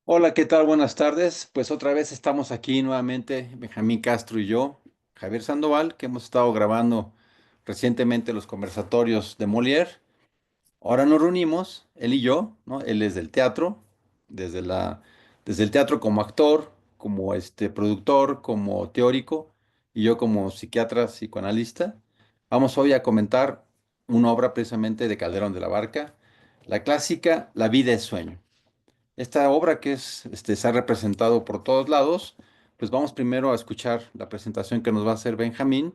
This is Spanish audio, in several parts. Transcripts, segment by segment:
Hola, ¿qué tal? Buenas tardes. Pues otra vez estamos aquí nuevamente, Benjamín Castro y yo, Javier Sandoval, que hemos estado grabando recientemente los conversatorios de Molière. Ahora nos reunimos, él y yo, ¿no? Él es del teatro, desde desde el teatro como actor, como productor, como teórico, y yo como psiquiatra, psicoanalista. Vamos hoy a comentar una obra precisamente de Calderón de la Barca, la clásica La vida es sueño. Esta obra que se ha representado por todos lados, pues vamos primero a escuchar la presentación que nos va a hacer Benjamín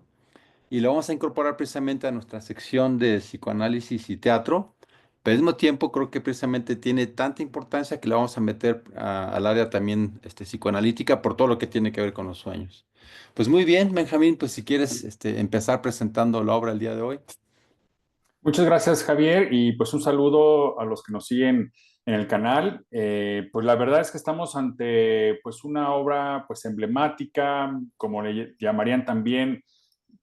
y lo vamos a incorporar precisamente a nuestra sección de psicoanálisis y teatro, pero al mismo tiempo creo que precisamente tiene tanta importancia que la vamos a meter al área también psicoanalítica por todo lo que tiene que ver con los sueños. Pues muy bien, Benjamín, pues si quieres empezar presentando la obra el día de hoy. Muchas gracias, Javier, y pues un saludo a los que nos siguen en el canal. Pues la verdad es que estamos ante pues una obra pues emblemática, como le llamarían también,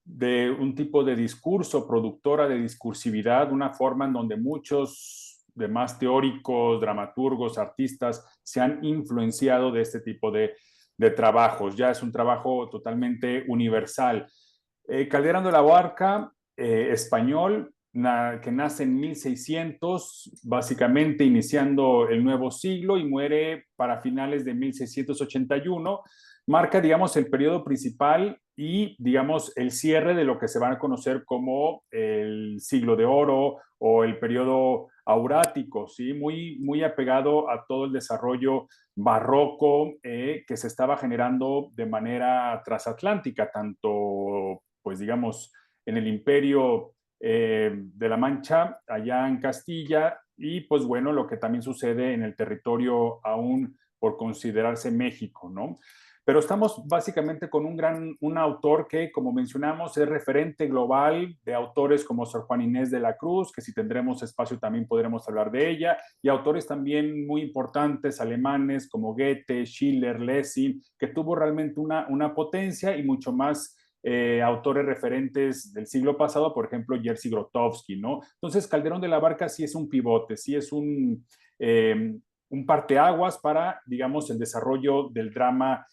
de un tipo de discurso, productora de discursividad, una forma en donde muchos demás teóricos, dramaturgos, artistas se han influenciado de este tipo de trabajos. Ya es un trabajo totalmente universal. Calderón de la Barca, español, que nace en 1600, básicamente iniciando el nuevo siglo y muere para finales de 1681, marca, digamos, el periodo principal y, digamos, el cierre de lo que se van a conocer como el siglo de oro o el periodo aurático, ¿sí? Muy apegado a todo el desarrollo barroco que se estaba generando de manera transatlántica, tanto, pues, digamos, en el imperio de la Mancha, allá en Castilla, y pues bueno, lo que también sucede en el territorio aún por considerarse México, ¿no? Pero estamos básicamente con un autor que, como mencionamos, es referente global de autores como Sor Juan Inés de la Cruz, que si tendremos espacio también podremos hablar de ella, y autores también muy importantes alemanes como Goethe, Schiller, Lessing, que tuvo realmente una potencia y mucho más autores referentes del siglo pasado, por ejemplo, Jerzy Grotowski, ¿no? Entonces, Calderón de la Barca sí es un pivote, sí es un parteaguas para, digamos, el desarrollo del drama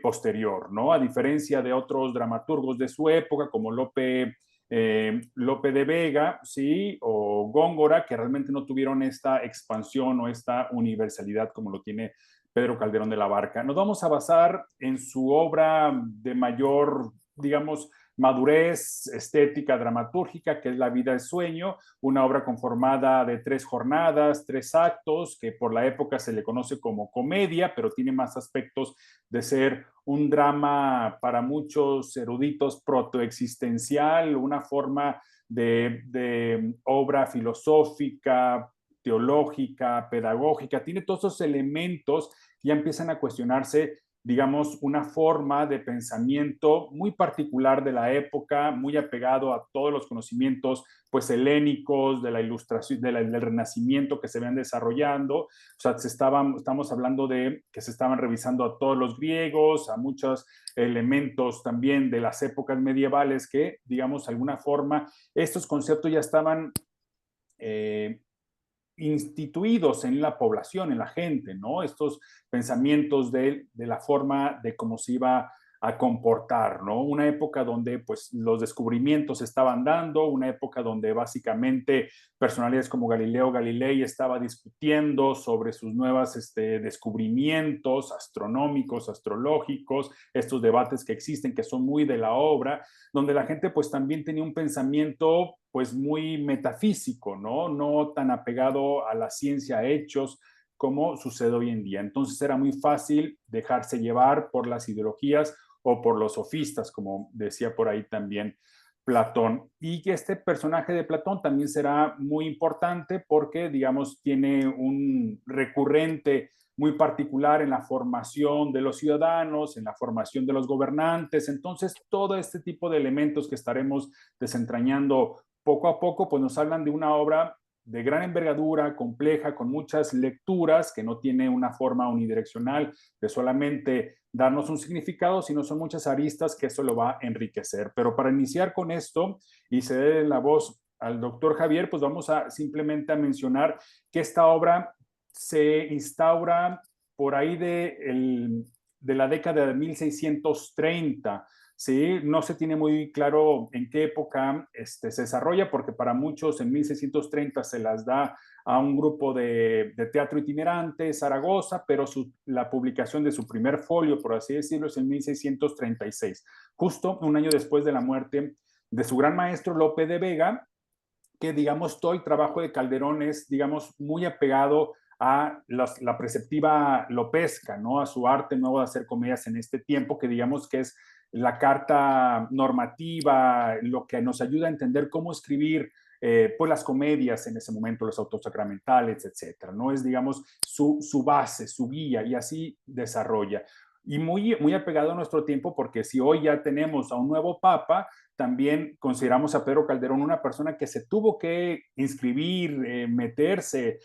posterior, ¿no? A diferencia de otros dramaturgos de su época, como Lope de Vega, ¿sí? O Góngora, que realmente no tuvieron esta expansión o esta universalidad como lo tiene Pedro Calderón de la Barca. Nos vamos a basar en su obra de mayor, digamos, madurez estética, dramatúrgica, que es La vida es sueño, una obra conformada de 3 jornadas, 3 actos, que por la época se le conoce como comedia, pero tiene más aspectos de ser un drama para muchos eruditos protoexistencial, una forma de obra filosófica, teológica, pedagógica, tiene todos esos elementos que ya empiezan a cuestionarse, digamos, una forma de pensamiento muy particular de la época, muy apegado a todos los conocimientos pues helénicos, de la ilustración, del renacimiento que se vean desarrollando. O sea, estamos hablando de que se estaban revisando a todos los griegos, a muchos elementos también de las épocas medievales que, digamos, de alguna forma, estos conceptos ya estaban eh, instituidos en la población, en la gente, ¿no? Estos pensamientos de la forma de cómo se iba a comportar, ¿no? Una época donde pues los descubrimientos se estaban dando, una época donde básicamente personalidades como Galileo Galilei estaba discutiendo sobre sus nuevos descubrimientos astronómicos, astrológicos, estos debates que existen que son muy de la obra, donde la gente pues también tenía un pensamiento pues muy metafísico, ¿no? No tan apegado a la ciencia, a hechos, como sucede hoy en día. Entonces era muy fácil dejarse llevar por las ideologías o por los sofistas, como decía por ahí también Platón. Y que este personaje de Platón también será muy importante porque, digamos, tiene un recurrente muy particular en la formación de los ciudadanos, en la formación de los gobernantes. Entonces, todo este tipo de elementos que estaremos desentrañando poco a poco, pues nos hablan de una obra de gran envergadura, compleja, con muchas lecturas, que no tiene una forma unidireccional de solamente darnos un significado, sino son muchas aristas que eso lo va a enriquecer. Pero para iniciar con esto y ceder la voz al doctor Javier, pues vamos a simplemente a mencionar que esta obra se instaura por ahí de la década de 1630. ¿Sí? No se tiene muy claro en qué época se desarrolla, porque para muchos en 1630 se las da a un grupo de teatro itinerante, Zaragoza, pero la publicación de su primer folio, por así decirlo, es en 1636, justo un año después de la muerte de su gran maestro Lope de Vega, que, digamos, todo el trabajo de Calderón es, digamos, muy apegado a la preceptiva lopesca, ¿no? A su arte nuevo de hacer comedias en este tiempo, que digamos que es la carta normativa, lo que nos ayuda a entender cómo escribir pues las comedias en ese momento, los autos sacramentales, etcétera, ¿no? Es, digamos, su base, su guía, y así desarrolla. Y muy, muy apegado a nuestro tiempo, porque si hoy ya tenemos a un nuevo papa, también consideramos a Pedro Calderón una persona que se tuvo que inscribir, meterse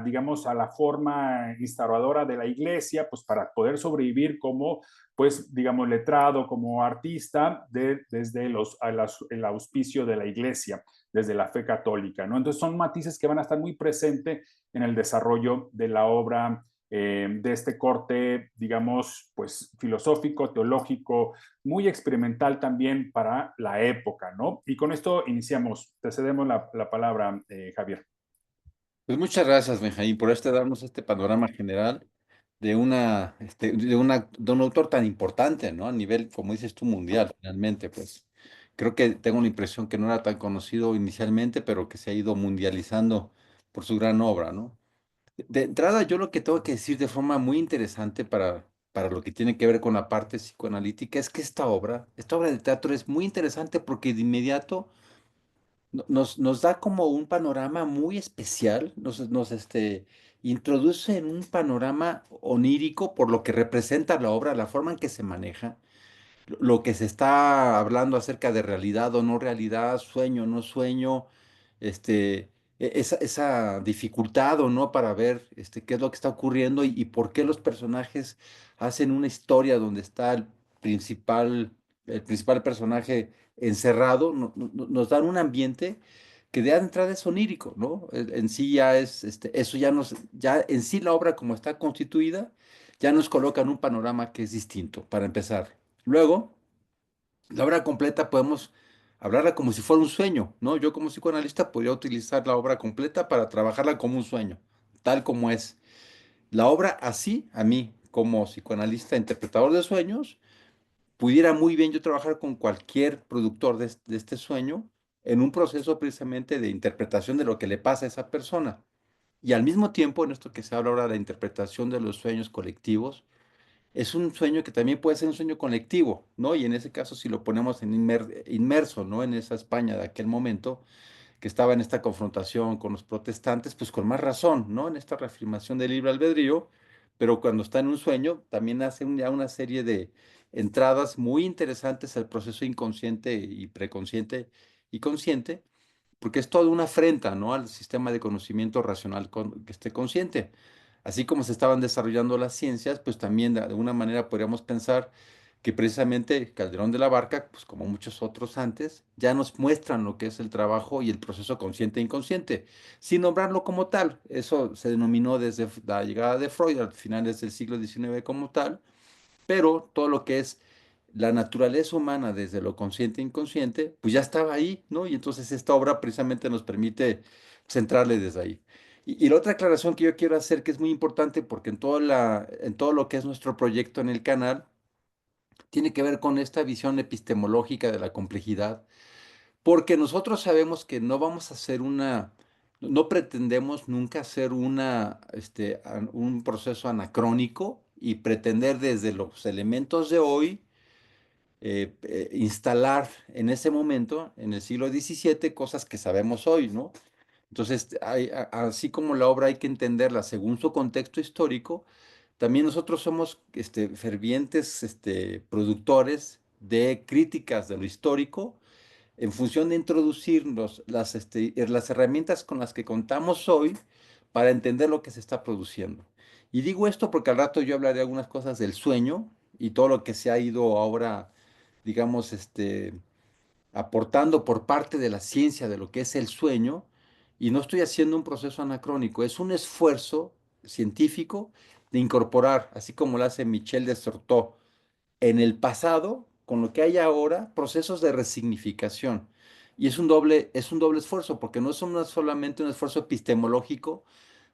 digamos, a la forma instauradora de la iglesia, pues para poder sobrevivir como, pues, digamos, letrado, como artista, desde el auspicio de la iglesia, desde la fe católica, ¿no? Entonces son matices que van a estar muy presentes en el desarrollo de la obra de este corte, digamos, pues filosófico, teológico, muy experimental también para la época, ¿no? Y con esto iniciamos. Te cedemos la palabra, Javier. Pues muchas gracias, Benjamín, por darnos este panorama general de un autor tan importante, ¿no? A nivel, como dices tú, mundial, finalmente, pues. Creo que tengo la impresión que no era tan conocido inicialmente, pero que se ha ido mundializando por su gran obra, ¿no? De entrada, yo lo que tengo que decir de forma muy interesante para lo que tiene que ver con la parte psicoanalítica es que esta obra de teatro es muy interesante porque de inmediato nos da como un panorama muy especial, introduce en un panorama onírico por lo que representa la obra, la forma en que se maneja, lo que se está hablando acerca de realidad o no realidad, sueño o no sueño, esa dificultad o no para ver qué es lo que está ocurriendo y por qué los personajes hacen una historia donde está el principal personaje encerrado, nos dan un ambiente que de entrada es onírico, ¿no? En sí ya eso ya en sí la obra como está constituida, ya nos coloca en un panorama que es distinto, para empezar. Luego, la obra completa podemos hablarla como si fuera un sueño, ¿no? Yo como psicoanalista podría utilizar la obra completa para trabajarla como un sueño, tal como es. La obra así, a mí, como psicoanalista, interpretador de sueños, pudiera muy bien yo trabajar con cualquier productor de este sueño en un proceso precisamente de interpretación de lo que le pasa a esa persona. Y al mismo tiempo, en esto que se habla ahora de la interpretación de los sueños colectivos, es un sueño que también puede ser un sueño colectivo, ¿no? Y en ese caso, si lo ponemos inmerso, ¿no? En esa España de aquel momento, que estaba en esta confrontación con los protestantes, pues con más razón, ¿no? En esta reafirmación del libre albedrío, pero cuando está en un sueño, también hace ya una serie de entradas muy interesantes al proceso inconsciente y preconsciente y consciente, porque es toda una afrenta, ¿no? Al sistema de conocimiento racional que esté consciente. Así como se estaban desarrollando las ciencias, pues también de alguna manera podríamos pensar que precisamente Calderón de la Barca, pues como muchos otros antes, ya nos muestran lo que es el trabajo y el proceso consciente e inconsciente, sin nombrarlo como tal. Eso se denominó desde la llegada de Freud a finales del siglo XIX como tal, pero todo lo que es la naturaleza humana desde lo consciente e inconsciente, pues ya estaba ahí, ¿no? Y entonces esta obra precisamente nos permite centrarle desde ahí. Y la otra aclaración que yo quiero hacer, que es muy importante, porque en todo lo que es nuestro proyecto en el canal, tiene que ver con esta visión epistemológica de la complejidad, porque nosotros sabemos que no vamos a hacer no pretendemos nunca hacer un proceso anacrónico y pretender desde los elementos de hoy instalar en ese momento, en el siglo XVII, cosas que sabemos hoy, ¿no? Entonces, así como la obra hay que entenderla según su contexto histórico, también nosotros somos fervientes productores de críticas de lo histórico en función de introducirnos las herramientas con las que contamos hoy para entender lo que se está produciendo. Y digo esto porque al rato yo hablaré algunas cosas del sueño y todo lo que se ha ido ahora, digamos, aportando por parte de la ciencia de lo que es el sueño. Y no estoy haciendo un proceso anacrónico, es un esfuerzo científico de incorporar, así como lo hace Michel de Certeau, en el pasado, con lo que hay ahora, procesos de resignificación. Y es un doble esfuerzo, porque no es solamente un esfuerzo epistemológico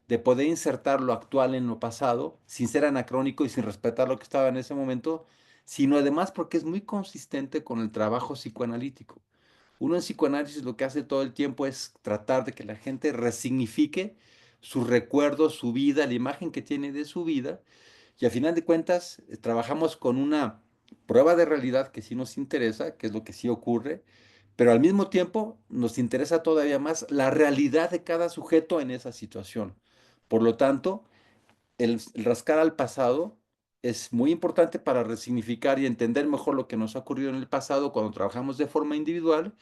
de poder insertar lo actual en lo pasado, sin ser anacrónico y sin respetar lo que estaba en ese momento, sino además porque es muy consistente con el trabajo psicoanalítico. Uno en psicoanálisis lo que hace todo el tiempo es tratar de que la gente resignifique sus recuerdos, su vida, la imagen que tiene de su vida, y al final de cuentas trabajamos con una prueba de realidad que sí nos interesa, que es lo que sí ocurre, pero al mismo tiempo nos interesa todavía más la realidad de cada sujeto en esa situación. Por lo tanto, el rascar al pasado es muy importante para resignificar y entender mejor lo que nos ha ocurrido en el pasado cuando trabajamos de forma individual,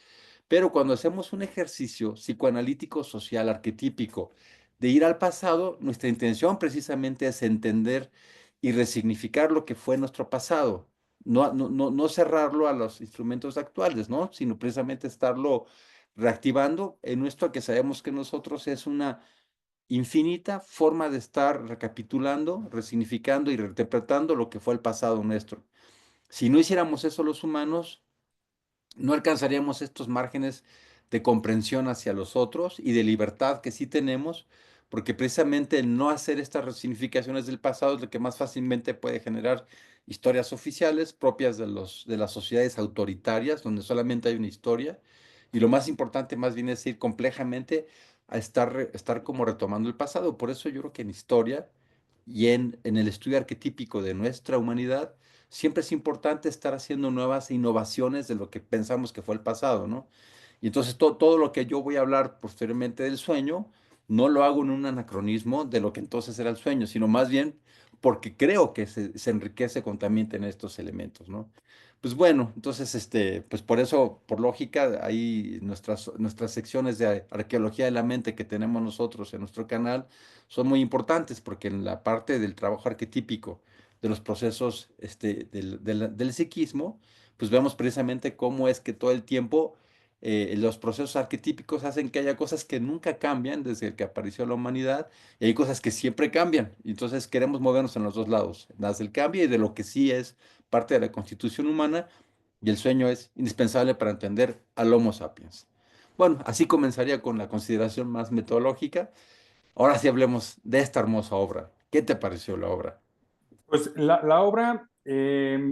pero cuando hacemos un ejercicio psicoanalítico social arquetípico de ir al pasado, nuestra intención precisamente es entender y resignificar lo que fue nuestro pasado. No cerrarlo a los instrumentos actuales, ¿no? Sino precisamente estarlo reactivando en nuestro que sabemos que nosotros es una infinita forma de estar recapitulando, resignificando y reinterpretando lo que fue el pasado nuestro. Si no hiciéramos eso los humanos, no alcanzaríamos estos márgenes de comprensión hacia los otros y de libertad que sí tenemos, porque precisamente el no hacer estas resignificaciones del pasado es lo que más fácilmente puede generar historias oficiales propias de las sociedades autoritarias, donde solamente hay una historia, y lo más importante más bien es ir complejamente a estar como retomando el pasado. Por eso yo creo que en historia y en el estudio arquetípico de nuestra humanidad, siempre es importante estar haciendo nuevas innovaciones de lo que pensamos que fue el pasado, ¿no? Y entonces todo lo que yo voy a hablar posteriormente del sueño, no lo hago en un anacronismo de lo que entonces era el sueño, sino más bien porque creo que se enriquece con también tener estos elementos, ¿no? Pues bueno, entonces, pues por eso, por lógica, ahí nuestras secciones de arqueología de la mente que tenemos nosotros en nuestro canal son muy importantes porque en la parte del trabajo arquetípico, de los procesos del psiquismo, pues vemos precisamente cómo es que todo el tiempo los procesos arquetípicos hacen que haya cosas que nunca cambian desde que apareció la humanidad y hay cosas que siempre cambian. Y entonces queremos movernos en los dos lados, las del cambio y de lo que sí es parte de la constitución humana y el sueño es indispensable para entender al Homo sapiens. Bueno, así comenzaría con la consideración más metodológica. Ahora sí hablemos de esta hermosa obra. ¿Qué te pareció la obra? Pues la obra,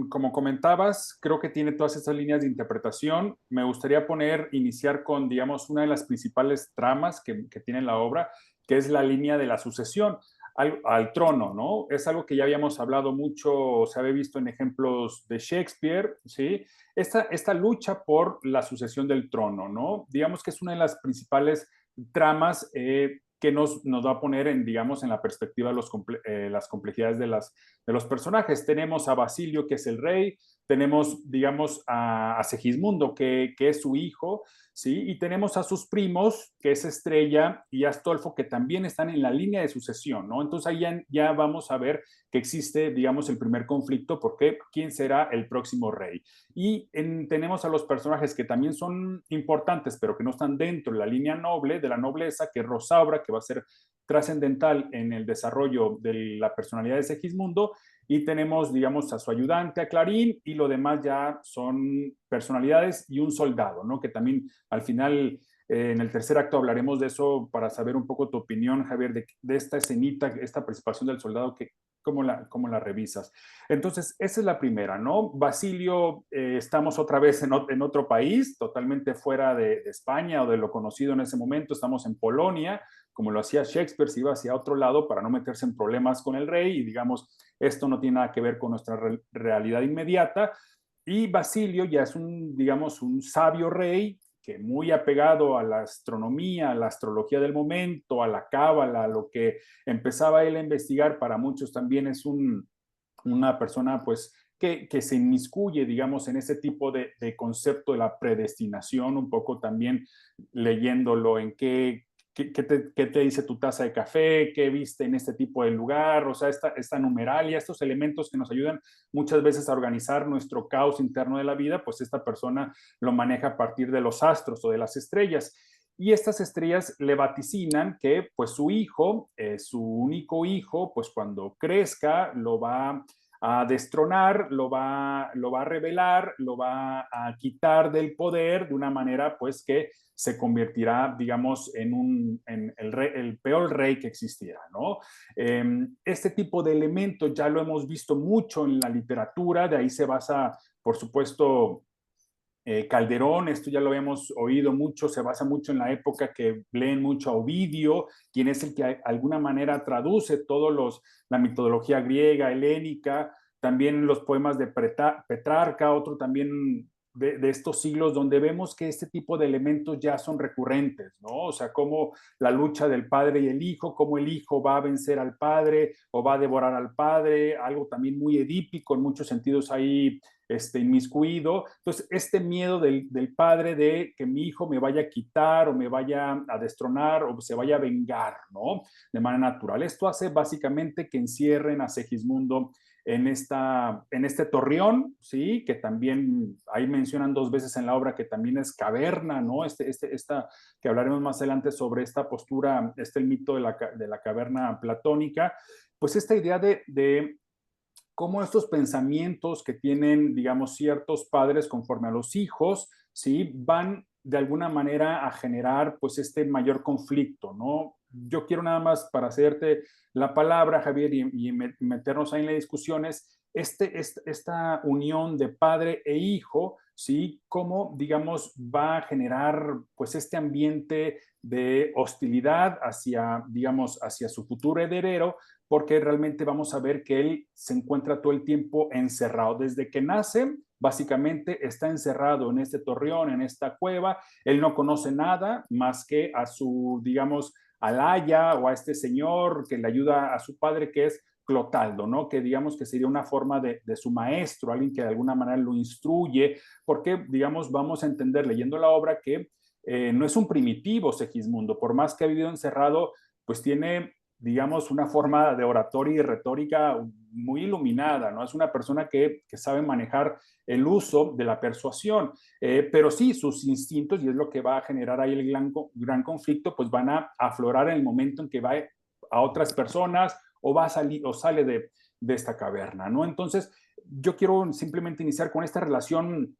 como comentabas, creo que tiene todas estas líneas de interpretación. Me gustaría iniciar con, digamos, una de las principales tramas que tiene la obra, que es la línea de la sucesión al trono, ¿no? Es algo que ya habíamos hablado mucho, se había visto en ejemplos de Shakespeare, ¿sí? Esta lucha por la sucesión del trono, ¿no? Digamos que es una de las principales tramas que nos va a poner en, digamos, en la perspectiva de las complejidades de los personajes. Tenemos a Basilio, que es el rey, tenemos, digamos, a Segismundo, que es su hijo, ¿sí? Y tenemos a sus primos, que es Estrella y Astolfo, que también están en la línea de sucesión, ¿no? Entonces ahí ya vamos a ver que existe, digamos, el primer conflicto, porque ¿quién será el próximo rey? Y tenemos a los personajes que también son importantes, pero que no están dentro de la línea noble, de la nobleza, que es Rosaura, que va a ser trascendental en el desarrollo de la personalidad de Segismundo, y tenemos, digamos, a su ayudante, a Clarín, y lo demás ya son personalidades y un soldado, ¿no? Que también al final, en el tercer acto hablaremos de eso para saber un poco tu opinión, Javier, de esta escenita, esta participación del soldado, que, cómo la revisas. Entonces, esa es la primera, ¿no? Basilio, estamos otra vez en otro país, totalmente fuera de España o de lo conocido en ese momento, estamos en Polonia, como lo hacía Shakespeare, se iba hacia otro lado para no meterse en problemas con el rey y digamos, esto no tiene nada que ver con nuestra realidad inmediata. Y Basilio ya es digamos, un sabio rey que muy apegado a la astronomía, a la astrología del momento, a la cábala, a lo que empezaba él a investigar, para muchos también es una persona pues que se inmiscuye, digamos, en ese tipo de concepto de la predestinación, un poco también leyéndolo en qué te dice tu taza de café, qué viste en este tipo de lugar, o sea, esta numeralia, estos elementos que nos ayudan muchas veces a organizar nuestro caos interno de la vida, pues esta persona lo maneja a partir de los astros o de las estrellas. y estas estrellas le vaticinan que pues su hijo, su único hijo, pues cuando crezca lo va a destronar, lo va a revelar, lo va a quitar del poder de una manera pues que se convertirá, digamos, en el peor rey que existiera, ¿no? Este tipo de elementos ya lo hemos visto mucho en la literatura, de ahí se basa, por supuesto, Calderón, esto ya lo hemos oído mucho, se basa mucho en la época que leen mucho a Ovidio, quien es el que de alguna manera traduce la mitología griega, helénica, también los poemas de Petrarca, otro también de estos siglos donde vemos que este tipo de elementos ya son recurrentes, ¿no? O sea, como la lucha del padre y el hijo, cómo el hijo va a vencer al padre o va a devorar al padre, algo también muy edípico en muchos sentidos ahí inmiscuido. Entonces, este miedo del padre de que mi hijo me vaya a quitar o me vaya a destronar o se vaya a vengar, ¿no? De manera natural. Esto hace básicamente que encierren a Segismundo en este torreón, ¿sí? Que también ahí mencionan dos veces en la obra que también es caverna, ¿no? Que hablaremos más adelante sobre esta postura, el mito de la caverna platónica, pues esta idea de cómo estos pensamientos que tienen, digamos, ciertos padres conforme a los hijos, ¿sí? Van de alguna manera a generar, pues, este mayor conflicto, ¿no? Yo quiero nada más para hacerte la palabra, Javier, y meternos ahí en las discusiones, esta unión de padre e hijo, ¿sí? Cómo, digamos, va a generar, pues, este ambiente de hostilidad hacia, digamos, hacia su futuro heredero, porque realmente vamos a ver que él se encuentra todo el tiempo encerrado. Desde que nace, básicamente está encerrado en este torreón, en esta cueva. Él no conoce nada más que a su, digamos, al aya o a este señor que le ayuda a su padre, que es Clotaldo, ¿no? Que digamos que sería una forma de su maestro, alguien que de alguna manera lo instruye, porque, digamos, vamos a entender leyendo la obra que no es un primitivo Segismundo, por más que ha vivido encerrado, pues tiene, digamos, una forma de oratoria y retórica muy iluminada, ¿no? Es una persona que sabe manejar el uso de la persuasión, pero sí, sus instintos, y es lo que va a generar ahí el gran conflicto, pues van a aflorar en el momento en que va a otras personas o va a salir o sale de esta caverna, ¿no? Entonces, yo quiero simplemente iniciar con esta relación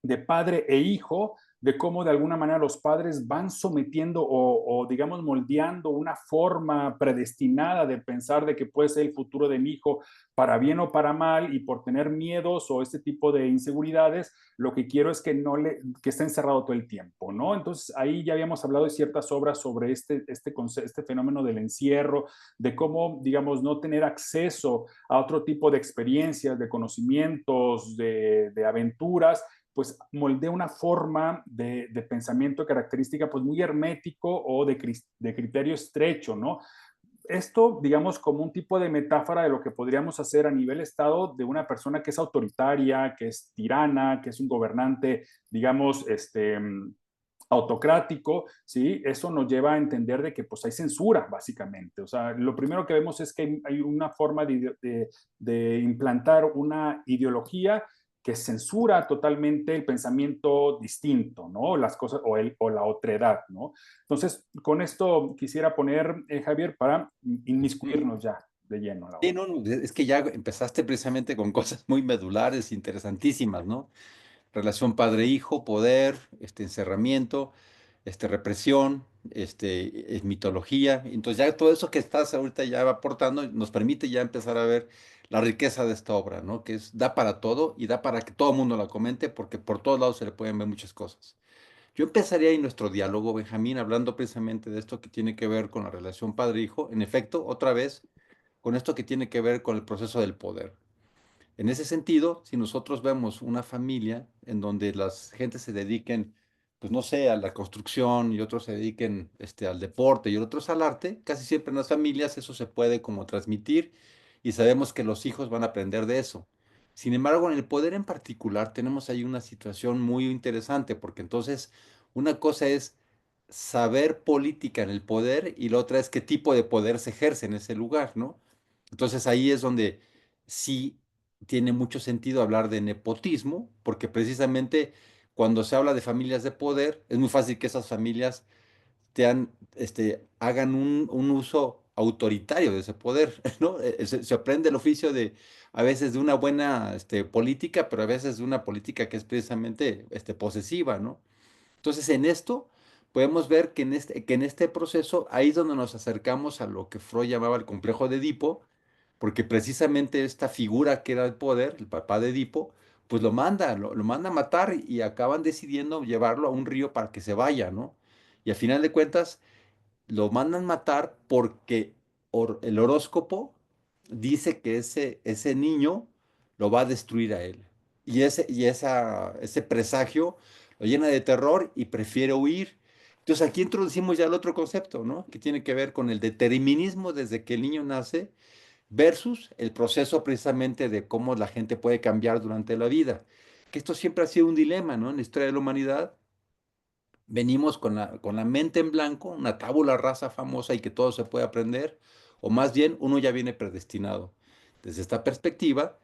de padre e hijo, de cómo de alguna manera los padres van sometiendo o, digamos moldeando una forma predestinada de pensar de que puede ser el futuro de mi hijo para bien o para mal, y por tener miedos o este tipo de inseguridades, lo que quiero es que no le que esté encerrado todo el tiempo, ¿no? Entonces ahí ya habíamos hablado de ciertas obras sobre este fenómeno del encierro, de cómo, digamos, no tener acceso a otro tipo de experiencias, de conocimientos, de aventuras, pues moldea una forma de pensamiento característica pues muy hermético o de criterio estrecho, ¿no? Esto, digamos, como un tipo de metáfora de lo que podríamos hacer a nivel Estado de una persona que es autoritaria, que es tirana, que es un gobernante, digamos, autocrático, ¿sí? Eso nos lleva a entender de que pues hay censura, básicamente. O sea, lo primero que vemos es que hay una forma de implantar una ideología que censura totalmente el pensamiento distinto, ¿no? Las cosas o la otredad, ¿no? Entonces, con esto quisiera poner, Javier, para Sí, inmiscuirnos ya de lleno a la sí, obra. no, no, es que ya empezaste precisamente con cosas muy medulares, interesantísimas, ¿no? Relación padre-hijo, poder, encerramiento, represión, mitología. Entonces ya todo eso que estás ahorita ya aportando nos permite ya empezar a ver la riqueza de esta obra, ¿no? Que es, da para todo y da para que todo el mundo la comente porque por todos lados se le pueden ver muchas cosas. Yo empezaría ahí nuestro diálogo, Benjamín, hablando precisamente de esto que tiene que ver con la relación padre-hijo. En efecto, otra vez, con esto que tiene que ver con el proceso del poder. En ese sentido, si nosotros vemos una familia en donde las gentes se dediquen, pues no sé, a la construcción y otros se dediquen al deporte y otros al arte, casi siempre en las familias eso se puede como transmitir y sabemos que los hijos van a aprender de eso. Sin embargo, en el poder en particular tenemos ahí una situación muy interesante porque entonces una cosa es saber política en el poder y la otra es qué tipo de poder se ejerce en ese lugar, ¿no? Entonces ahí es donde sí tiene mucho sentido hablar de nepotismo, porque precisamente cuando se habla de familias de poder, es muy fácil que esas familias hagan un uso autoritario de ese poder, ¿no? Se aprende el oficio de, a veces de una buena política, pero a veces de una política que es precisamente posesiva, ¿no? Entonces, en esto podemos ver que en este proceso, ahí es donde nos acercamos a lo que Freud llamaba el complejo de Edipo, porque precisamente esta figura que era el poder, el papá de Edipo, pues lo manda a matar y acaban decidiendo llevarlo a un río para que se vaya, ¿no? Y a final de cuentas, lo mandan matar porque el horóscopo dice que ese niño lo va a destruir a él. Ese presagio lo llena de terror y prefiere huir. Entonces aquí introducimos ya el otro concepto, ¿no? Que tiene que ver con el determinismo desde que el niño nace versus el proceso precisamente de cómo la gente puede cambiar durante la vida. Que esto siempre ha sido un dilema, ¿no? En la historia de la humanidad venimos con la mente en blanco, una tabula rasa famosa y que todo se puede aprender, o más bien uno ya viene predestinado. Desde esta perspectiva,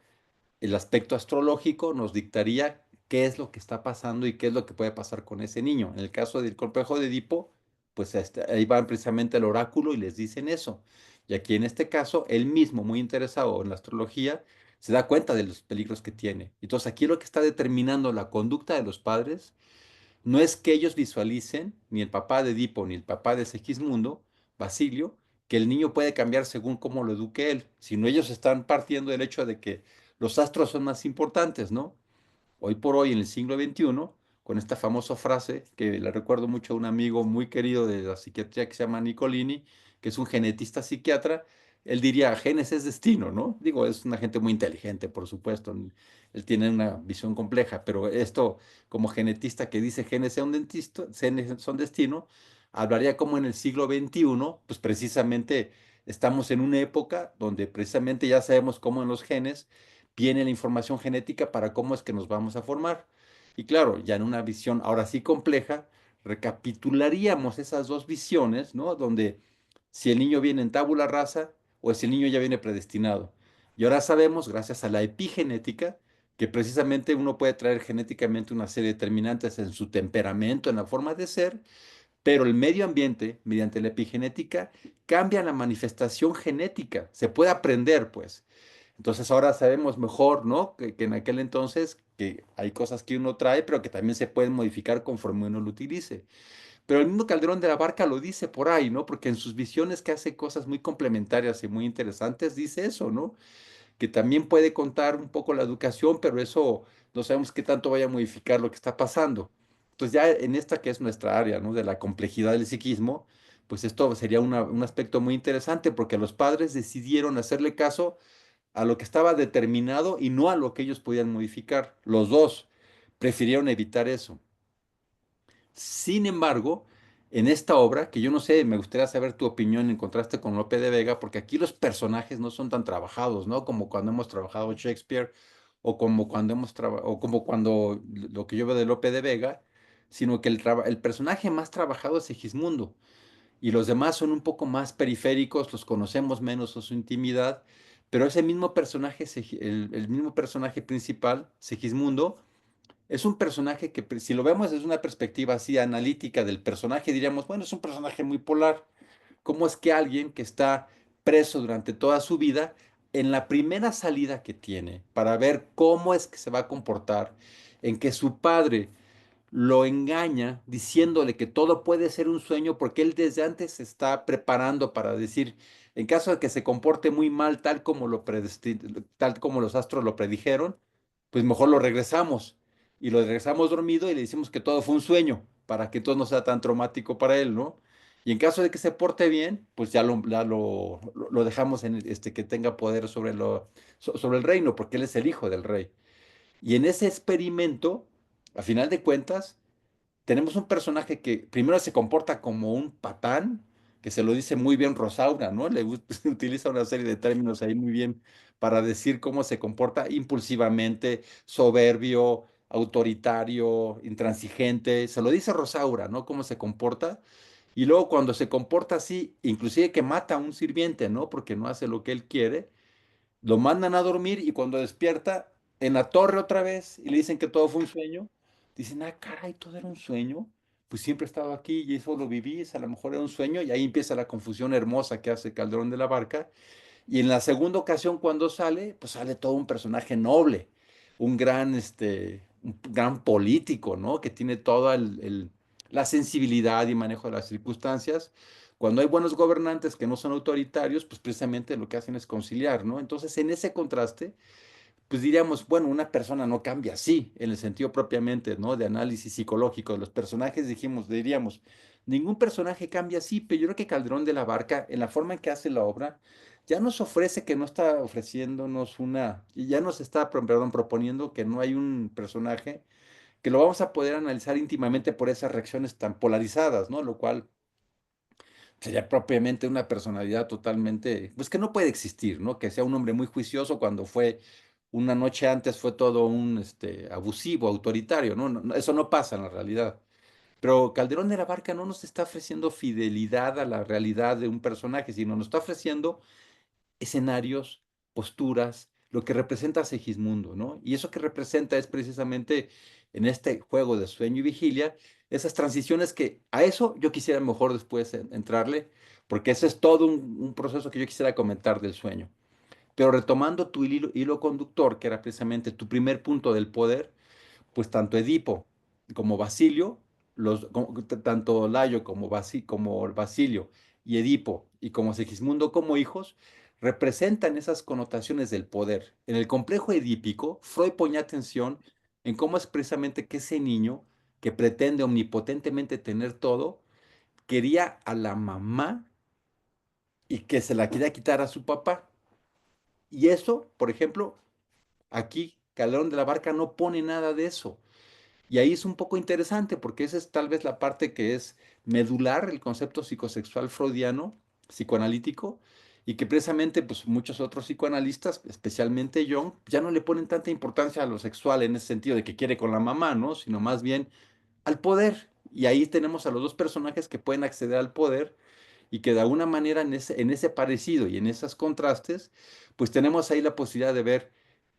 el aspecto astrológico nos dictaría qué es lo que está pasando y qué es lo que puede pasar con ese niño. En el caso del complejo de Edipo, pues ahí van precisamente al oráculo y les dicen eso. Y aquí en este caso, él mismo, muy interesado en la astrología, se da cuenta de los peligros que tiene. Entonces aquí lo que está determinando la conducta de los padres no es que ellos visualicen, ni el papá de Edipo, ni el papá de Segismundo, Basilio, que el niño puede cambiar según cómo lo eduque él, sino ellos están partiendo del hecho de que los astros son más importantes, ¿no? Hoy por hoy, en el siglo XXI, con esta famosa frase que le recuerdo mucho a un amigo muy querido de la psiquiatría que se llama Nicolini, que es un genetista psiquiatra, él diría, genes es destino, ¿no? Digo, es una gente muy inteligente, por supuesto, él tiene una visión compleja, pero esto, como genetista que dice genes son destino, hablaría como en el siglo XXI, pues precisamente estamos en una época donde precisamente ya sabemos cómo en los genes viene la información genética para cómo es que nos vamos a formar. Y claro, ya en una visión ahora sí compleja, recapitularíamos esas dos visiones, ¿no? Donde si el niño viene en tabula rasa o si el niño ya viene predestinado. Y ahora sabemos, gracias a la epigenética, que precisamente uno puede traer genéticamente una serie de determinantes en su temperamento, en la forma de ser, pero el medio ambiente, mediante la epigenética, cambia la manifestación genética. Se puede aprender, pues. Entonces ahora sabemos mejor, ¿no? Que en aquel entonces, que hay cosas que uno trae, pero que también se pueden modificar conforme uno lo utilice. Pero el mismo Calderón de la Barca lo dice por ahí, ¿no? Porque en sus visiones que hace cosas muy complementarias y muy interesantes, dice eso, ¿no? Que también puede contar un poco la educación, pero eso no sabemos qué tanto vaya a modificar lo que está pasando. Entonces ya en esta que es nuestra área, ¿no? De la complejidad del psiquismo, pues esto sería un aspecto muy interesante porque los padres decidieron hacerle caso a lo que estaba determinado y no a lo que ellos podían modificar. Los dos prefirieron evitar eso. Sin embargo, en esta obra, que yo no sé, me gustaría saber tu opinión en contraste con Lope de Vega, porque aquí los personajes no son tan trabajados, ¿no? Como cuando hemos trabajado Shakespeare o como cuando lo que yo veo de Lope de Vega, sino que el personaje más trabajado es Segismundo y los demás son un poco más periféricos, los conocemos menos o su intimidad, pero ese mismo personaje, el mismo personaje principal, Segismundo, es un personaje que si lo vemos desde una perspectiva así analítica del personaje, diríamos, bueno, es un personaje muy polar. ¿Cómo es que alguien que está preso durante toda su vida, en la primera salida que tiene para ver cómo es que se va a comportar, en que su padre lo engaña diciéndole que todo puede ser un sueño porque él desde antes se está preparando para decir, en caso de que se comporte muy mal tal como los astros lo predijeron, pues mejor lo regresamos y lo regresamos dormido y le decimos que todo fue un sueño para que todo no sea tan traumático para él, ¿no? Y en caso de que se porte bien, pues lo dejamos en que tenga poder sobre el reino, porque él es el hijo del rey. Y en ese experimento, a final de cuentas, tenemos un personaje que primero se comporta como un patán, que se lo dice muy bien Rosaura, ¿no? Utiliza una serie de términos ahí muy bien para decir cómo se comporta impulsivamente, soberbio, autoritario, intransigente. Se lo dice Rosaura, ¿no? Cómo se comporta. Y luego cuando se comporta así, inclusive que mata a un sirviente, ¿no? Porque no hace lo que él quiere, lo mandan a dormir y cuando despierta en la torre otra vez y le dicen que todo fue un sueño, dicen, ah, caray, todo era un sueño. pues siempre he estado aquí y eso lo viví, a lo mejor era un sueño y ahí empieza la confusión hermosa que hace Calderón de la Barca. Y en la segunda ocasión cuando sale, pues sale todo un personaje noble, un gran político, ¿no? Que tiene toda la sensibilidad y manejo de las circunstancias. Cuando hay buenos gobernantes que no son autoritarios, pues precisamente lo que hacen es conciliar, ¿no? Entonces, en ese contraste, pues diríamos, bueno, una persona no cambia así, en el sentido propiamente, ¿no? De análisis psicológico de los personajes, diríamos, ningún personaje cambia así, pero yo creo que Calderón de la Barca, en la forma en que hace la obra, ya nos ofrece que no está ofreciéndonos y ya nos está, perdón, proponiendo que no hay un personaje que lo vamos a poder analizar íntimamente por esas reacciones tan polarizadas, ¿no? Lo cual sería propiamente una personalidad totalmente, pues que no puede existir, ¿no? Que sea un hombre muy juicioso cuando fue una noche antes fue todo un abusivo, autoritario, ¿no? Eso no pasa en la realidad. Pero Calderón de la Barca no nos está ofreciendo fidelidad a la realidad de un personaje, sino nos está ofreciendo escenarios, posturas, lo que representa Segismundo, ¿no? Y eso que representa es precisamente en este juego de sueño y vigilia, esas transiciones que a eso yo quisiera mejor después entrarle, porque ese es todo un proceso que yo quisiera comentar del sueño. Pero retomando tu hilo conductor, que era precisamente tu primer punto del poder, pues tanto Edipo como Basilio, tanto Layo como Basilio y Edipo y como Segismundo como hijos, representan esas connotaciones del poder. En el complejo edípico, Freud ponía atención en cómo es precisamente que ese niño que pretende omnipotentemente tener todo, quería a la mamá y que se la quería quitar a su papá. Y eso, por ejemplo, aquí Calderón de la Barca no pone nada de eso. Y ahí es un poco interesante porque esa es tal vez la parte que es medular, el concepto psicosexual freudiano, psicoanalítico, y que precisamente pues, muchos otros psicoanalistas, especialmente Jung, ya no le ponen tanta importancia a lo sexual en ese sentido de que quiere con la mamá, ¿no? Sino más bien al poder. Y ahí tenemos a los dos personajes que pueden acceder al poder y que de alguna manera en ese parecido y en esos contrastes, pues tenemos ahí la posibilidad de ver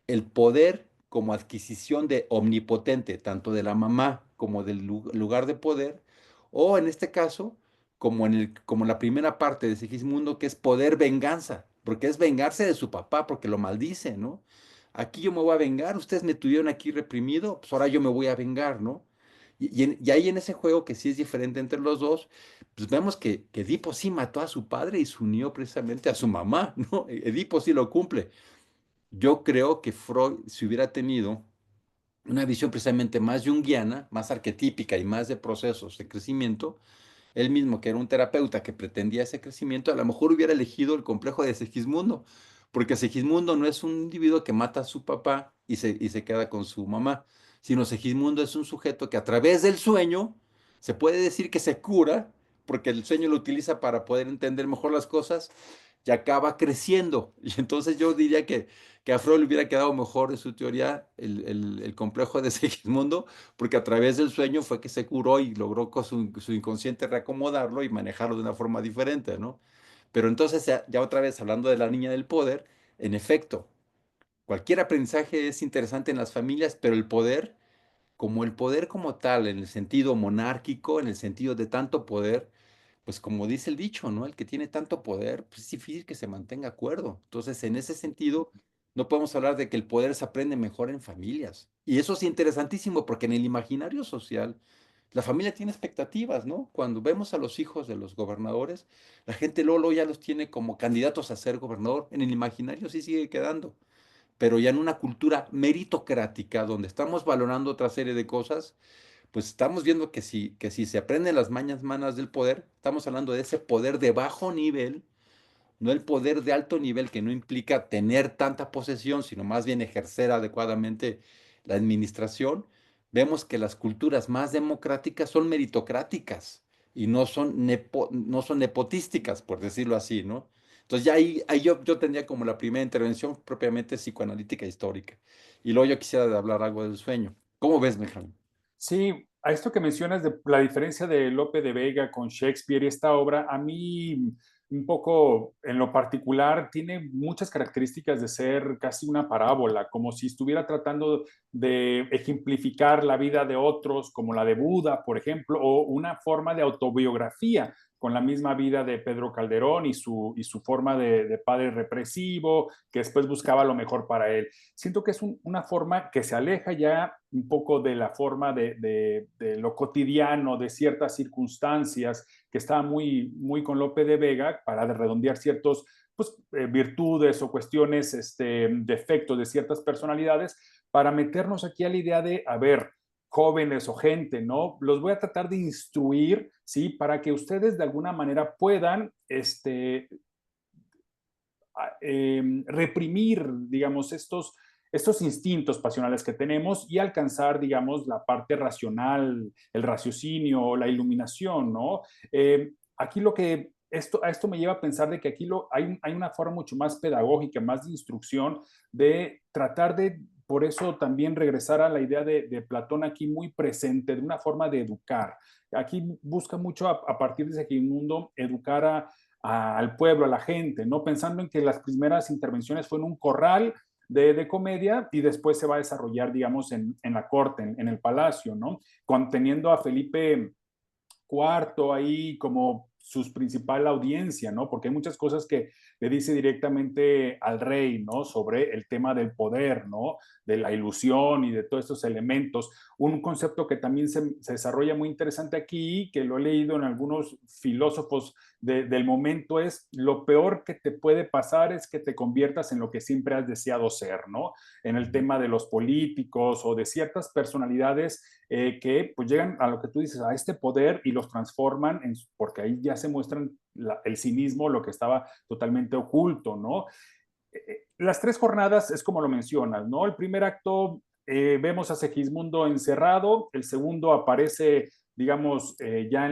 el poder como adquisición de omnipotente, tanto de la mamá como del lugar de poder, o en este caso, como la primera parte de Sigismundo, que es poder venganza, porque es vengarse de su papá, porque lo maldice, ¿no? Aquí yo me voy a vengar, ustedes me tuvieron aquí reprimido, pues ahora yo me voy a vengar, ¿no? Y ahí en ese juego que sí es diferente entre los dos, pues vemos que Edipo sí mató a su padre y se unió precisamente a su mamá, ¿no? Edipo sí lo cumple. Yo creo que Freud, si hubiera tenido una visión precisamente más junguiana, más arquetípica y más de procesos de crecimiento, él mismo, que era un terapeuta que pretendía ese crecimiento, a lo mejor hubiera elegido el complejo de Segismundo, porque Segismundo no es un individuo que mata a su papá y se queda con su mamá, sino Segismundo es un sujeto que a través del sueño se puede decir que se cura, porque el sueño lo utiliza para poder entender mejor las cosas y acaba creciendo. Y entonces yo diría que a Freud le hubiera quedado mejor en su teoría el complejo de Segismundo, porque a través del sueño fue que se curó y logró con su inconsciente reacomodarlo y manejarlo de una forma diferente, ¿no? Pero entonces, ya otra vez hablando de la niña del poder, en efecto, cualquier aprendizaje es interesante en las familias, pero el poder como tal, en el sentido monárquico, en el sentido de tanto poder, pues como dice el dicho, ¿no? El que tiene tanto poder, pues es difícil que se mantenga cuerdo. Entonces, en ese sentido, no podemos hablar de que el poder se aprende mejor en familias. Y eso es interesantísimo porque en el imaginario social, la familia tiene expectativas, ¿no? Cuando vemos a los hijos de los gobernadores, la gente luego ya los tiene como candidatos a ser gobernador. En el imaginario sí sigue quedando, pero ya en una cultura meritocrática donde estamos valorando otra serie de cosas, pues estamos viendo que si se aprenden las mañas manas del poder, estamos hablando de ese poder de bajo nivel, no el poder de alto nivel que no implica tener tanta posesión, sino más bien ejercer adecuadamente la administración. Vemos que las culturas más democráticas son meritocráticas y no son nepotísticas, por decirlo así, ¿no? Entonces ya ahí yo tendría como la primera intervención propiamente psicoanalítica histórica. Y luego yo quisiera hablar algo del sueño. ¿Cómo ves, Benjamín? Sí, a esto que mencionas de la diferencia de Lope de Vega con Shakespeare y esta obra, a mí un poco en lo particular, tiene muchas características de ser casi una parábola, como si estuviera tratando de ejemplificar la vida de otros, como la de Buda, por ejemplo, o una forma de autobiografía con la misma vida de Pedro Calderón y su forma de padre represivo, que después buscaba lo mejor para él. Siento que es una forma que se aleja ya un poco de la forma de lo cotidiano, de ciertas circunstancias, que estaba muy con Lope de Vega para redondear ciertos pues, virtudes o cuestiones, defectos de ciertas personalidades, para meternos aquí a la idea de, a ver, jóvenes o gente, ¿no? Los voy a tratar de instruir, ¿sí? Para que ustedes de alguna manera puedan, reprimir, digamos, estos instintos pasionales que tenemos y alcanzar, digamos, la parte racional, el raciocinio, la iluminación, ¿no? Aquí a esto me lleva a pensar de que aquí hay una forma mucho más pedagógica, más de instrucción, de tratar de, por eso también regresar a la idea de Platón aquí muy presente, de una forma de educar. Aquí busca mucho a partir de ese mundo educar al pueblo, a la gente, ¿no? Pensando en que las primeras intervenciones fue en un corral comedia y después se va a desarrollar, digamos, en la corte, en el palacio, ¿no? Conteniendo a Felipe cuarto ahí como su principal audiencia, ¿no? Porque hay muchas cosas que le dice directamente al rey, ¿no? Sobre el tema del poder, ¿no? De la ilusión y de todos estos elementos. Un concepto que también se desarrolla muy interesante aquí, que lo he leído en algunos filósofos del momento, es lo peor que te puede pasar es que te conviertas en lo que siempre has deseado ser, ¿no? En el tema de los políticos o de ciertas personalidades que pues llegan a lo que tú dices, a este poder y los transforman, porque ahí ya se muestran el cinismo, lo que estaba totalmente oculto, ¿no? Las tres jornadas es como lo mencionas, ¿no? El primer acto vemos a Segismundo encerrado, el segundo aparece, digamos, ya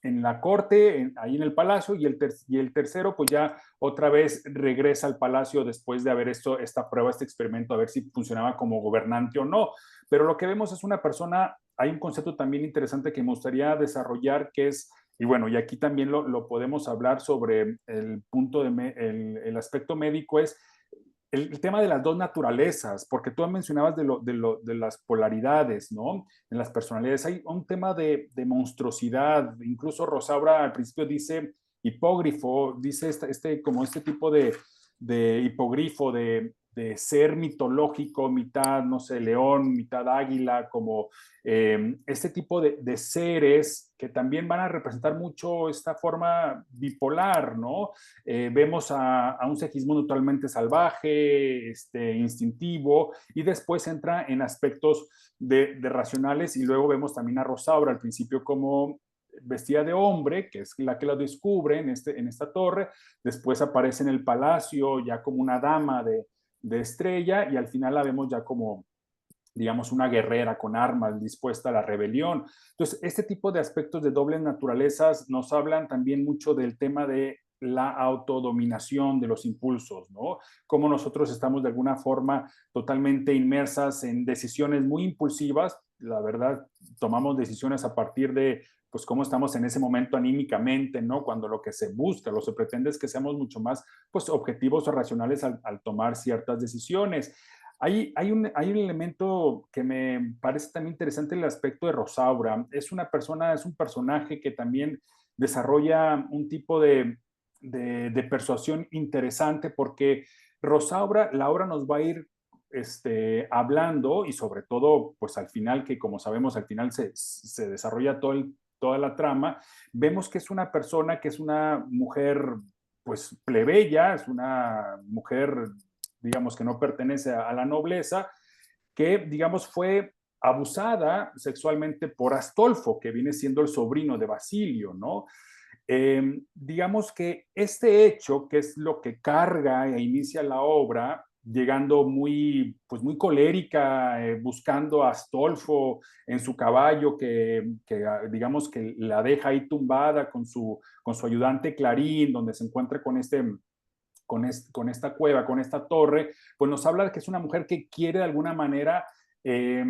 en la corte, ahí en el palacio, y el tercero, pues ya otra vez regresa al palacio después de haber hecho esta prueba, este experimento, a ver si funcionaba como gobernante o no. Pero lo que vemos es una persona, hay un concepto también interesante que me gustaría desarrollar, que es, y bueno, y aquí también lo podemos hablar sobre el punto el aspecto médico, es el tema de las dos naturalezas, porque tú mencionabas de las polaridades, ¿no? En las personalidades hay un tema de monstruosidad, incluso Rosaura al principio dice hipógrifo, dice como este tipo de hipogrifo, ser mitológico, mitad, no sé, león, mitad águila, como este tipo de seres que también van a representar mucho esta forma bipolar, ¿no? Vemos a un Segismundo totalmente salvaje, instintivo, y después entra en aspectos de racionales, y luego vemos también a Rosaura al principio como vestida de hombre, que es la que la descubre en esta torre, después aparece en el palacio ya como una dama de estrella, y al final la vemos ya como digamos, una guerrera con armas dispuesta a la rebelión. Entonces, este tipo de aspectos de dobles naturalezas nos hablan también mucho del tema de la autodominación de los impulsos, ¿no? Cómo nosotros estamos de alguna forma totalmente inmersas en decisiones muy impulsivas, la verdad, tomamos decisiones a partir de pues cómo estamos en ese momento anímicamente, ¿no? Cuando lo que se busca, lo que se pretende es que seamos mucho más, pues, objetivos o racionales al tomar ciertas decisiones. Hay un elemento que me parece también interesante, el aspecto de Rosaura. Es una persona, es un personaje que también desarrolla un tipo de persuasión interesante, porque Rosaura, la obra nos va a ir hablando, y sobre todo, pues al final, que como sabemos, al final se desarrolla toda la trama, vemos que es una persona, que es una mujer pues plebeya, es una mujer digamos, que no pertenece a la nobleza, que, digamos, fue abusada sexualmente por Astolfo, que viene siendo el sobrino de Basilio, ¿no? Digamos que este hecho, que es lo que carga e inicia la obra, llegando pues muy colérica, buscando a Astolfo en su caballo, digamos que la deja ahí tumbada con su ayudante Clarín, donde se encuentra con esta cueva, con esta torre, pues nos habla de que es una mujer que quiere de alguna manera eh,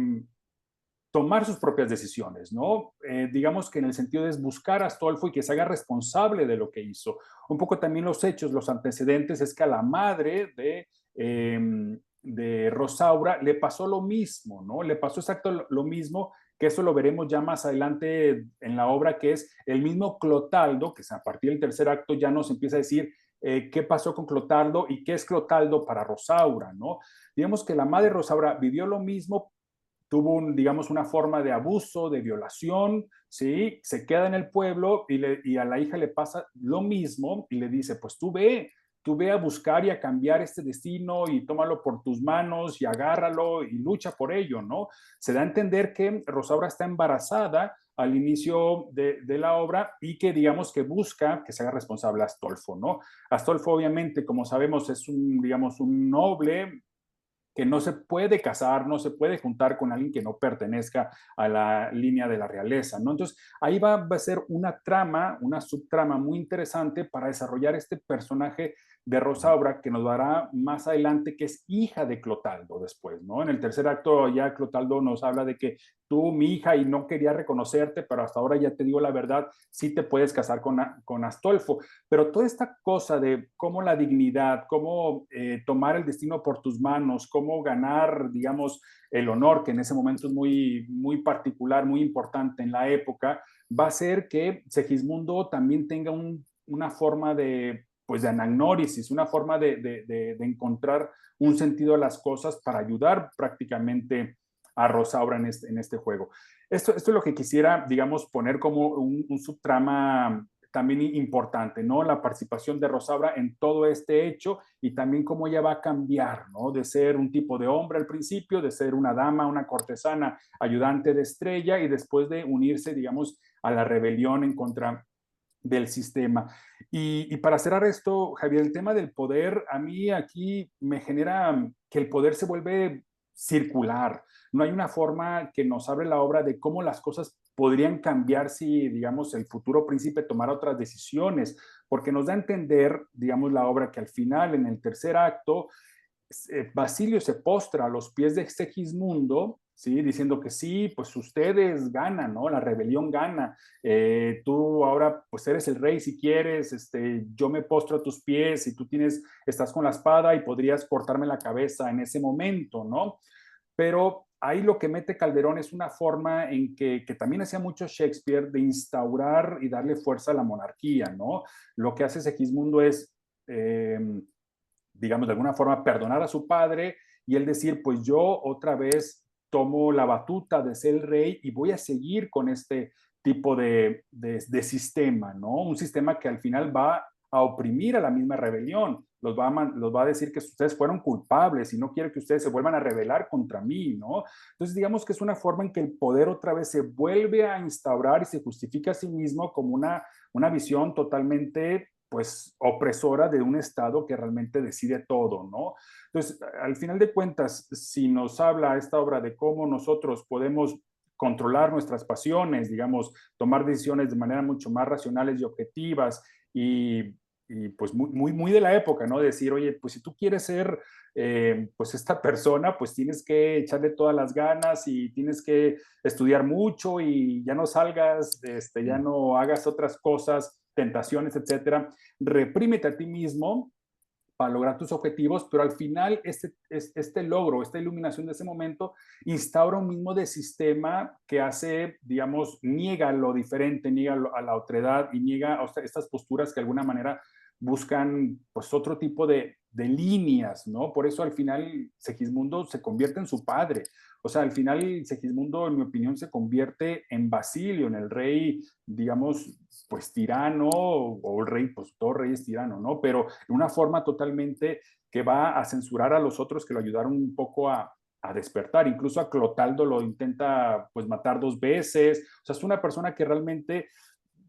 tomar sus propias decisiones, ¿no? Digamos que en el sentido de buscar a Astolfo y que se haga responsable de lo que hizo. Un poco también los hechos, los antecedentes, es que a la madre de Rosaura le pasó lo mismo, ¿no? Le pasó exacto lo mismo, que eso lo veremos ya más adelante en la obra, que es el mismo Clotaldo, que a partir del tercer acto ya nos empieza a decir qué pasó con Clotaldo y qué es Clotaldo para Rosaura, ¿no? Digamos que la madre Rosaura vivió lo mismo, tuvo, digamos, una forma de abuso, de violación, ¿sí? Se queda en el pueblo y a la hija le pasa lo mismo y le dice, pues tú ve a buscar y a cambiar este destino y tómalo por tus manos y agárralo y lucha por ello, ¿no? Se da a entender que Rosaura está embarazada al inicio de la obra y que digamos que busca que se haga responsable Astolfo, ¿no? Astolfo obviamente, como sabemos, es un, digamos, un noble que no se puede casar, no se puede juntar con alguien que no pertenezca a la línea de la realeza, ¿no? Entonces, ahí va a ser una trama, una subtrama muy interesante para desarrollar este personaje de Rosaura que nos dará más adelante, que es hija de Clotaldo después, ¿no? En el tercer acto ya Clotaldo nos habla de que tú, mi hija, y no quería reconocerte, pero hasta ahora ya te digo la verdad, sí te puedes casar con Astolfo. Pero toda esta cosa de cómo la dignidad, cómo tomar el destino por tus manos, cómo ganar, digamos, el honor, que en ese momento es muy, muy particular, muy importante en la época, va a hacer que Segismundo también tenga una forma de, pues, de anagnórisis, una forma de encontrar un sentido a las cosas para ayudar prácticamente a Rosaura en este juego. Esto es lo que quisiera, digamos, poner como un subtrama también importante, ¿no? La participación de Rosaura en todo este hecho y también cómo ella va a cambiar, ¿no? De ser un tipo de hombre al principio, de ser una dama, una cortesana, ayudante de Estrella y después de unirse, digamos, a la rebelión en contra del sistema. Y para cerrar esto, Javier, el tema del poder, a mí aquí me genera que el poder se vuelve circular. No hay una forma que nos abre la obra de cómo las cosas podrían cambiar si, digamos, el futuro príncipe tomara otras decisiones, porque nos da a entender, digamos, la obra que al final, en el tercer acto, Basilio se postra a los pies de Segismundo, ¿sí? Diciendo que sí, pues ustedes ganan, ¿no? La rebelión gana. Tú ahora, pues eres el rey si quieres, yo me postro a tus pies y tú estás con la espada y podrías cortarme la cabeza en ese momento, ¿no? Pero ahí lo que mete Calderón es una forma en que también hacía mucho Shakespeare de instaurar y darle fuerza a la monarquía, ¿no? Lo que hace Segismundo es, digamos, de alguna forma perdonar a su padre y él decir, pues yo otra vez tomo la batuta de ser el rey y voy a seguir con este tipo de sistema, ¿no? Un sistema que al final va a oprimir a la misma rebelión, los va a decir que ustedes fueron culpables y no quiero que ustedes se vuelvan a rebelar contra mí, ¿no? Entonces, digamos que es una forma en que el poder otra vez se vuelve a instaurar y se justifica a sí mismo como una visión totalmente pues opresora de un Estado que realmente decide todo, ¿no? Entonces, al final de cuentas, si nos habla esta obra de cómo nosotros podemos controlar nuestras pasiones, digamos, tomar decisiones de manera mucho más racionales y objetivas y pues muy de la época, ¿no? Decir, oye, pues si tú quieres ser pues esta persona, pues tienes que echarle todas las ganas y tienes que estudiar mucho y ya no salgas, ya no hagas otras cosas, tentaciones, etcétera. Reprímete a ti mismo para lograr tus objetivos, pero al final este logro, esta iluminación de ese momento instaura un mismo de sistema que hace, digamos, niega lo diferente, niega a la otredad y niega a estas posturas que de alguna manera buscan pues otro tipo de líneas, ¿no? Por eso al final Segismundo se convierte en su padre. O sea, al final Segismundo, en mi opinión, se convierte en Basilio, en el rey, digamos, pues tirano, o el rey, pues todo rey es tirano, ¿no? Pero de una forma totalmente que va a censurar a los otros que lo ayudaron un poco a despertar. Incluso a Clotaldo lo intenta pues matar dos veces. O sea, es una persona que realmente,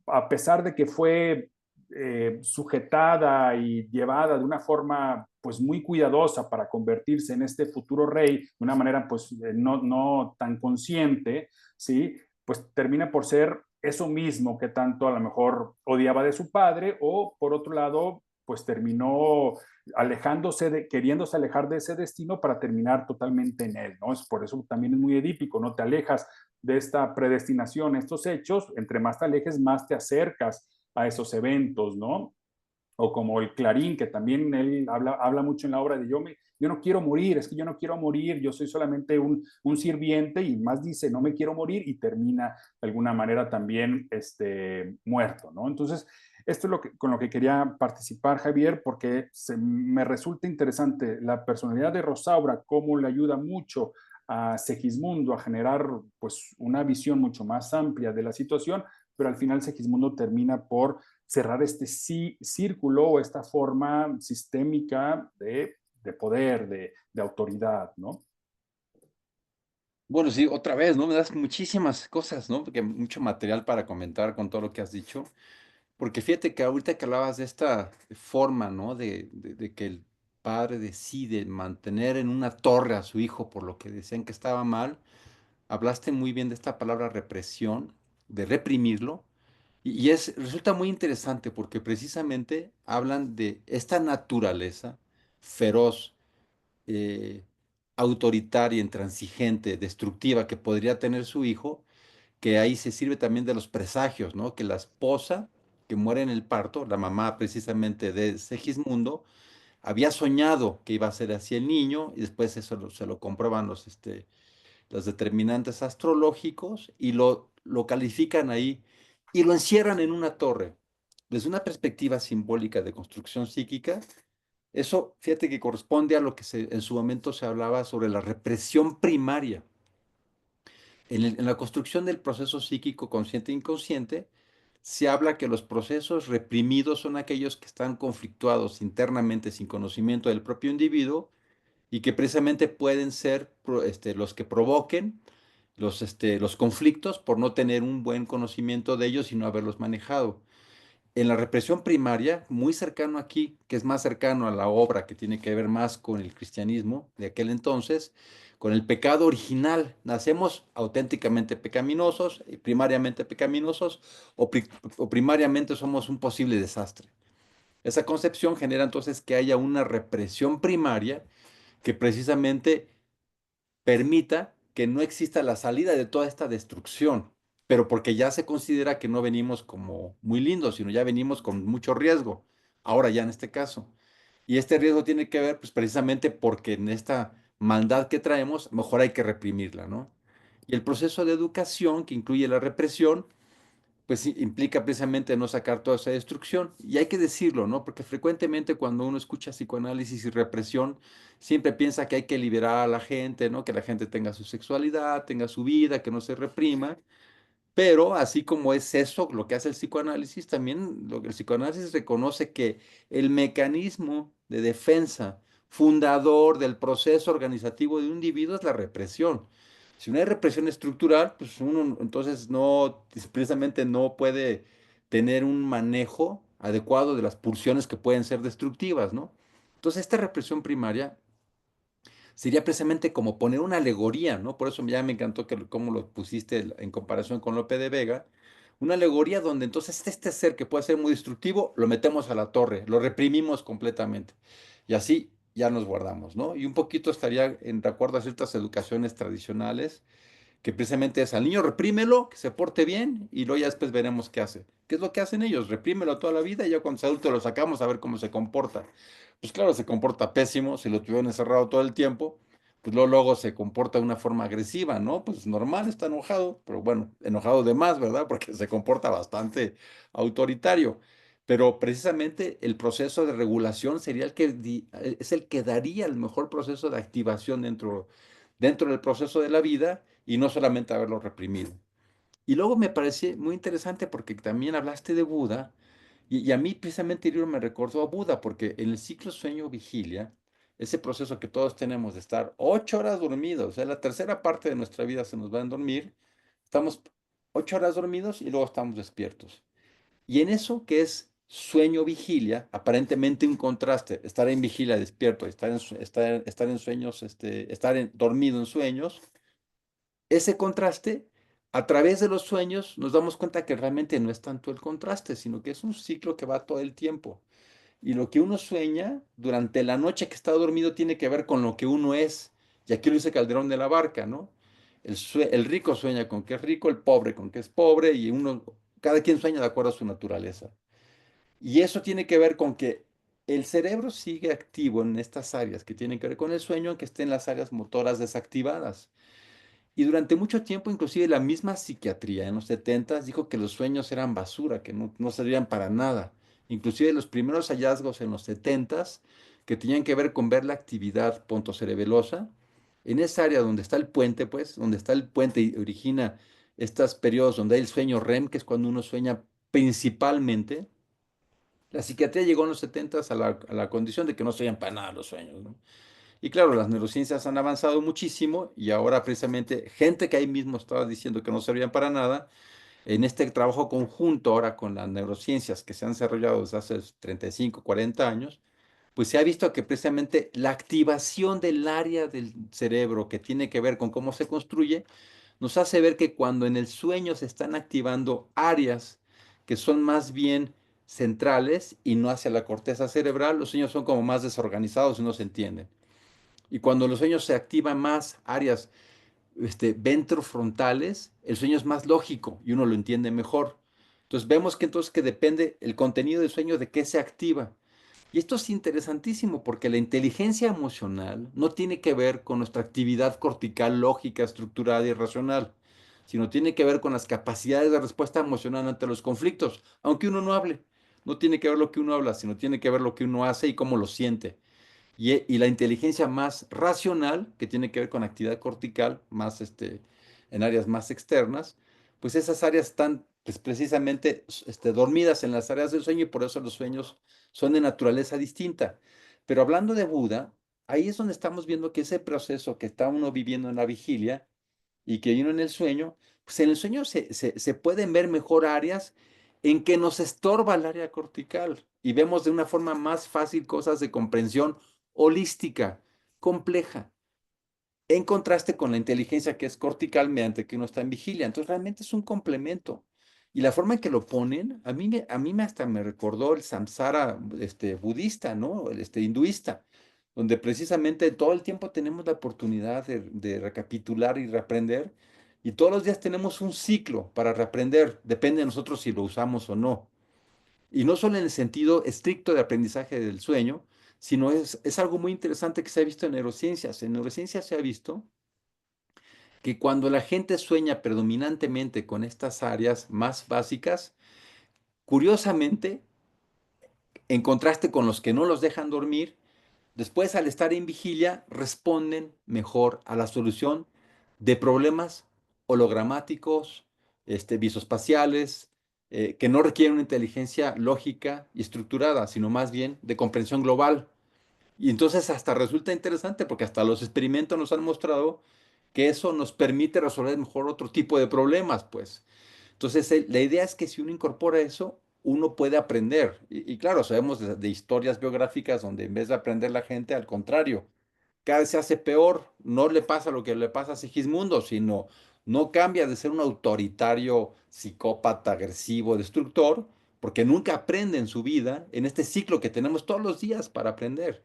a pesar de que fue sujetada y llevada de una forma pues muy cuidadosa para convertirse en este futuro rey de una manera pues no tan consciente, ¿sí? Pues termina por ser eso mismo que tanto a lo mejor odiaba de su padre o por otro lado pues terminó alejándose, queriéndose alejar de ese destino para terminar totalmente en él, ¿no? Es por eso también es muy edípico, ¿no? Te alejas de esta predestinación, estos hechos, entre más te alejes, más te acercas a esos eventos, ¿no? O como el Clarín, que también él habla mucho en la obra de yo no quiero morir, es que yo no quiero morir, yo soy solamente un sirviente, y más dice, no me quiero morir, y termina de alguna manera también muerto, ¿no? Entonces, esto es con lo que quería participar, Javier, porque me resulta interesante la personalidad de Rosaura, cómo le ayuda mucho a Segismundo a generar pues una visión mucho más amplia de la situación, pero al final Segismundo termina por cerrar este círculo o esta forma sistémica de poder, de autoridad, ¿no? Bueno, sí, otra vez, ¿no? Me das muchísimas cosas, ¿no? Porque mucho material para comentar con todo lo que has dicho. Porque fíjate que ahorita que hablabas de esta forma, ¿no? De que el padre decide mantener en una torre a su hijo por lo que decían que estaba mal, hablaste muy bien de esta palabra represión, de reprimirlo. Resulta muy interesante porque precisamente hablan de esta naturaleza feroz, eh, autoritaria, intransigente, destructiva que podría tener su hijo, que ahí se sirve también de los presagios, ¿no? Que la esposa que muere en el parto, la mamá precisamente de Segismundo, había soñado que iba a ser así el niño y después eso se lo comprueban los determinantes astrológicos y lo califican ahí y lo encierran en una torre. Desde una perspectiva simbólica de construcción psíquica, eso, fíjate que corresponde a lo que en su momento se hablaba sobre la represión primaria. En la construcción del proceso psíquico consciente e inconsciente, se habla que los procesos reprimidos son aquellos que están conflictuados internamente sin conocimiento del propio individuo y que precisamente pueden ser los que provoquen los conflictos por no tener un buen conocimiento de ellos y no haberlos manejado. En la represión primaria, muy cercano aquí, que es más cercano a la obra que tiene que ver más con el cristianismo de aquel entonces, con el pecado original. Nacemos auténticamente pecaminosos, primariamente pecaminosos, o primariamente somos un posible desastre. Esa concepción genera entonces que haya una represión primaria que precisamente permita que no exista la salida de toda esta destrucción, pero porque ya se considera que no venimos como muy lindos, sino ya venimos con mucho riesgo, ahora ya en este caso. Y este riesgo tiene que ver pues precisamente porque en esta maldad que traemos, mejor hay que reprimirla, ¿no? Y el proceso de educación que incluye la represión, pues sí, implica precisamente no sacar toda esa destrucción. Y hay que decirlo, ¿no? Porque frecuentemente cuando uno escucha psicoanálisis y represión, siempre piensa que hay que liberar a la gente, ¿no? Que la gente tenga su sexualidad, tenga su vida, que no se reprima. Pero así como es eso lo que hace el psicoanálisis, también lo que el psicoanálisis reconoce que el mecanismo de defensa fundador del proceso organizativo de un individuo es la represión. Si no hay represión estructural, pues uno entonces no, precisamente no puede tener un manejo adecuado de las pulsiones que pueden ser destructivas, ¿no? Entonces, esta represión primaria sería precisamente como poner una alegoría, ¿no? Por eso ya me encantó que cómo lo pusiste en comparación con Lope de Vega, una alegoría donde entonces este ser que puede ser muy destructivo, lo metemos a la torre, lo reprimimos completamente. Y así ya nos guardamos, ¿no? Y un poquito estaría de acuerdo a ciertas educaciones tradicionales que precisamente es al niño reprímelo, que se porte bien y luego ya después veremos qué hace. ¿Qué es lo que hacen ellos? Reprímelo toda la vida y ya cuando sea adulto lo sacamos a ver cómo se comporta. Pues claro, se comporta pésimo, si lo tuvieron encerrado todo el tiempo, pues luego se comporta de una forma agresiva, ¿no? Pues normal, está enojado, pero bueno, enojado de más, ¿verdad? Porque se comporta bastante autoritario. Pero precisamente el proceso de regulación sería es el que daría el mejor proceso de activación dentro del proceso de la vida y no solamente haberlo reprimido. Y luego me parece muy interesante porque también hablaste de Buda y a mí precisamente el libro me recordó a Buda porque en el ciclo sueño-vigilia, ese proceso que todos tenemos de estar 8 horas dormidos, o sea, la tercera parte de nuestra vida se nos va a dormir, estamos 8 horas dormidos y luego estamos despiertos. Y en eso que es sueño-vigilia, aparentemente un contraste, estar en vigilia despierto, estar en sueños, dormido en sueños, ese contraste, a través de los sueños, nos damos cuenta que realmente no es tanto el contraste, sino que es un ciclo que va todo el tiempo. Y lo que uno sueña durante la noche que está dormido tiene que ver con lo que uno es. Y aquí lo dice Calderón de la Barca, ¿no? El rico sueña con que es rico, el pobre con que es pobre, y cada quien sueña de acuerdo a su naturaleza. Y eso tiene que ver con que el cerebro sigue activo en estas áreas que tienen que ver con el sueño, aunque estén las áreas motoras desactivadas. Y durante mucho tiempo, inclusive la misma psiquiatría en los 70 dijo que los sueños eran basura, que no servían para nada. Inclusive los primeros hallazgos en los 70 que tenían que ver con ver la actividad pontocerebelosa, en esa área donde está el puente, pues, donde está el puente y origina estos periodos donde hay el sueño REM, que es cuando uno sueña principalmente. La psiquiatría llegó en los 70 a la condición de que no servían para nada los sueños, ¿no? Y claro, las neurociencias han avanzado muchísimo y ahora precisamente gente que ahí mismo estaba diciendo que no servían para nada, en este trabajo conjunto ahora con las neurociencias que se han desarrollado desde hace 35, 40 años, pues se ha visto que precisamente la activación del área del cerebro que tiene que ver con cómo se construye, nos hace ver que cuando en el sueño se están activando áreas que son más bien centrales y no hacia la corteza cerebral, los sueños son como más desorganizados y no se entienden. Y cuando los sueños se activan más áreas ventrofrontales, el sueño es más lógico y uno lo entiende mejor. Entonces vemos que entonces que depende el contenido del sueño de qué se activa. Y esto es interesantísimo porque la inteligencia emocional no tiene que ver con nuestra actividad cortical lógica, estructurada y racional, sino tiene que ver con las capacidades de respuesta emocional ante los conflictos, aunque uno no hable. No tiene que ver lo que uno habla, sino tiene que ver lo que uno hace y cómo lo siente. Y la inteligencia más racional, que tiene que ver con actividad cortical, más en áreas más externas, pues esas áreas están pues, precisamente dormidas en las áreas del sueño y por eso los sueños son de naturaleza distinta. Pero hablando de Buda, ahí es donde estamos viendo que ese proceso que está uno viviendo en la vigilia y que uno en el sueño, pues en el sueño se pueden ver mejor áreas en que nos estorba el área cortical y vemos de una forma más fácil cosas de comprensión holística, compleja, en contraste con la inteligencia que es cortical mediante que uno está en vigilia. Entonces realmente es un complemento. Y la forma en que lo ponen, a mí hasta me recordó el samsara budista, ¿no? Hinduista, donde precisamente todo el tiempo tenemos la oportunidad de recapitular y reaprender, y todos los días tenemos un ciclo para reaprender, depende de nosotros si lo usamos o no. Y no solo en el sentido estricto de aprendizaje del sueño, sino es algo muy interesante que se ha visto en neurociencias. En neurociencias se ha visto que cuando la gente sueña predominantemente con estas áreas más básicas, curiosamente, en contraste con los que no los dejan dormir, después al estar en vigilia responden mejor a la solución de problemas hologramáticos, visoespaciales, que no requieren una inteligencia lógica y estructurada, sino más bien de comprensión global. Y entonces hasta resulta interesante porque hasta los experimentos nos han mostrado que eso nos permite resolver mejor otro tipo de problemas, pues. Entonces, la idea es que si uno incorpora eso, uno puede aprender. Y claro, sabemos de historias biográficas donde en vez de aprender la gente, al contrario, cada vez se hace peor. No le pasa lo que le pasa a Sigismundo, sino no cambia de ser un autoritario, psicópata, agresivo, destructor, porque nunca aprende en su vida, en este ciclo que tenemos todos los días para aprender.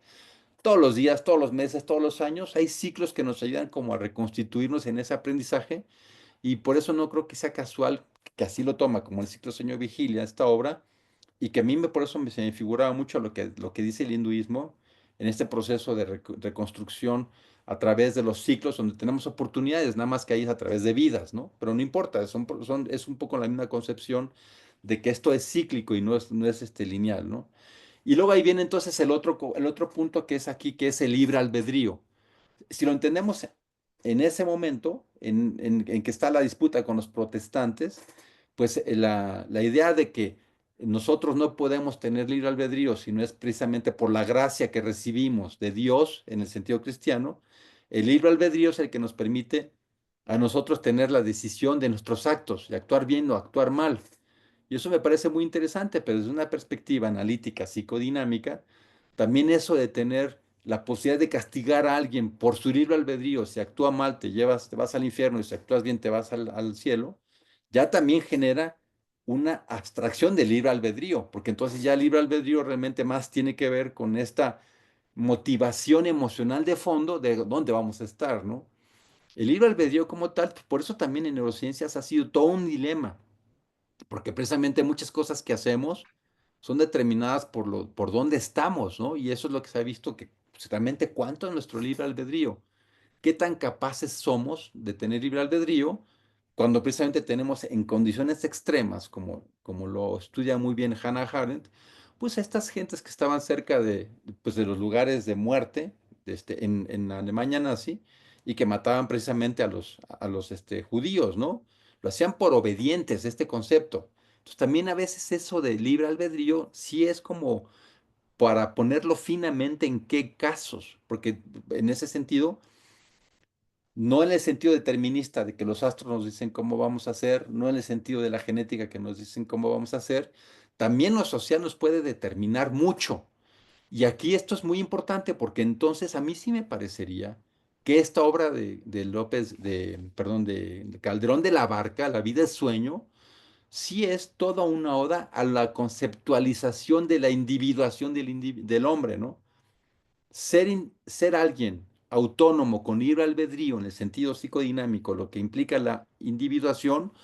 Todos los días, todos los meses, todos los años, hay ciclos que nos ayudan como a reconstituirnos en ese aprendizaje y por eso no creo que sea casual que así lo toma como el ciclo sueño-vigilia esta obra y que a mí por eso se me figuraba mucho lo que dice el hinduismo en este proceso de reconstrucción a través de los ciclos donde tenemos oportunidades, nada más que ahí es a través de vidas, ¿no? Pero no importa, es un poco la misma concepción de que esto es cíclico y no es lineal, ¿no? Y luego ahí viene entonces el otro punto que es aquí, que es el libre albedrío. Si lo entendemos en ese momento, en que está la disputa con los protestantes, pues la idea de que nosotros no podemos tener libre albedrío, sino es precisamente por la gracia que recibimos de Dios en el sentido cristiano, el libre albedrío es el que nos permite a nosotros tener la decisión de nuestros actos, de actuar bien o actuar mal. Y eso me parece muy interesante, pero desde una perspectiva analítica, psicodinámica, también eso de tener la posibilidad de castigar a alguien por su libre albedrío, si actúa mal te vas al infierno y si actúas bien te vas al cielo, ya también genera una abstracción del libre albedrío, porque entonces ya el libre albedrío realmente más tiene que ver con esta motivación emocional de fondo de dónde vamos a estar, ¿no? El libre albedrío como tal, por eso también en neurociencias ha sido todo un dilema, porque precisamente muchas cosas que hacemos son determinadas por dónde estamos, ¿no? Y eso es lo que se ha visto que pues, realmente cuánto es nuestro libre albedrío, qué tan capaces somos de tener libre albedrío cuando precisamente tenemos en condiciones extremas, como lo estudia muy bien Hannah Arendt, pues estas gentes que estaban cerca pues, de los lugares de muerte en Alemania nazi y que mataban precisamente a los judíos, ¿no? Lo hacían por obedientes, este concepto. Entonces también a veces eso de libre albedrío sí es como para ponerlo finamente en qué casos, porque en ese sentido no en el sentido determinista de que los astros nos dicen cómo vamos a hacer, no en el sentido de la genética que nos dicen cómo vamos a hacer, también lo social nos puede determinar mucho. Y aquí esto es muy importante porque entonces a mí sí me parecería que esta obra de López, perdón, de Calderón de la Barca, La vida es sueño, sí es toda una oda a la conceptualización de la individuación del hombre, ¿no? Ser alguien autónomo con libre albedrío en el sentido psicodinámico, lo que implica la individuación,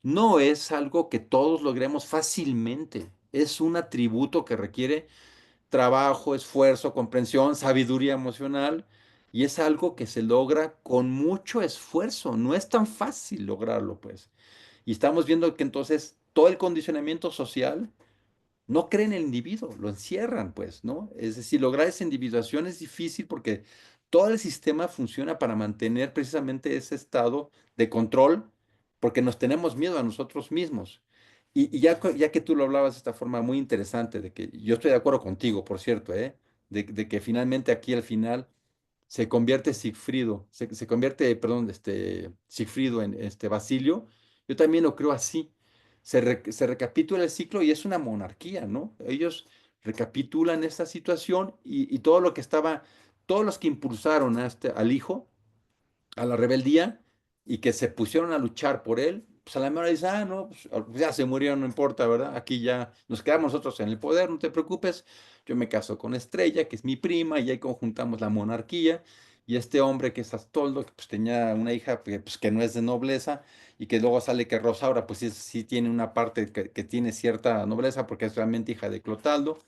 no es algo que todos logremos fácilmente. Es un atributo que requiere trabajo, esfuerzo, comprensión, sabiduría emocional, y es algo que se logra con mucho esfuerzo. No es tan fácil lograrlo, pues. Y estamos viendo que entonces todo el condicionamiento social no creen en el individuo, lo encierran, pues, ¿no? Es decir, lograr esa individuación es difícil porque todo el sistema funciona para mantener precisamente ese estado de control, porque nos tenemos miedo a nosotros mismos. Y ya que tú lo hablabas de esta forma muy interesante, de que yo estoy de acuerdo contigo, por cierto, ¿eh? De que finalmente aquí al final se convierte Sigfrido, se convierte, perdón, Sigfrido en Basilio, yo también lo creo así. Se recapitula el ciclo y es una monarquía, ¿no? Ellos recapitulan esta situación y todo lo que estaba, todos los que impulsaron al hijo, a la rebeldía y que se pusieron a luchar por él, pues a la mejor dice, ah, no, pues ya se murieron, no importa, ¿verdad? Aquí ya nos quedamos nosotros en el poder, no te preocupes, yo me caso con Estrella, que es mi prima, y ahí conjuntamos la monarquía, y este hombre que es Astoldo, que pues tenía una hija que no es de nobleza, y que luego sale que Rosaura, pues sí, sí tiene una parte que tiene cierta nobleza, porque es realmente hija de Clotaldo.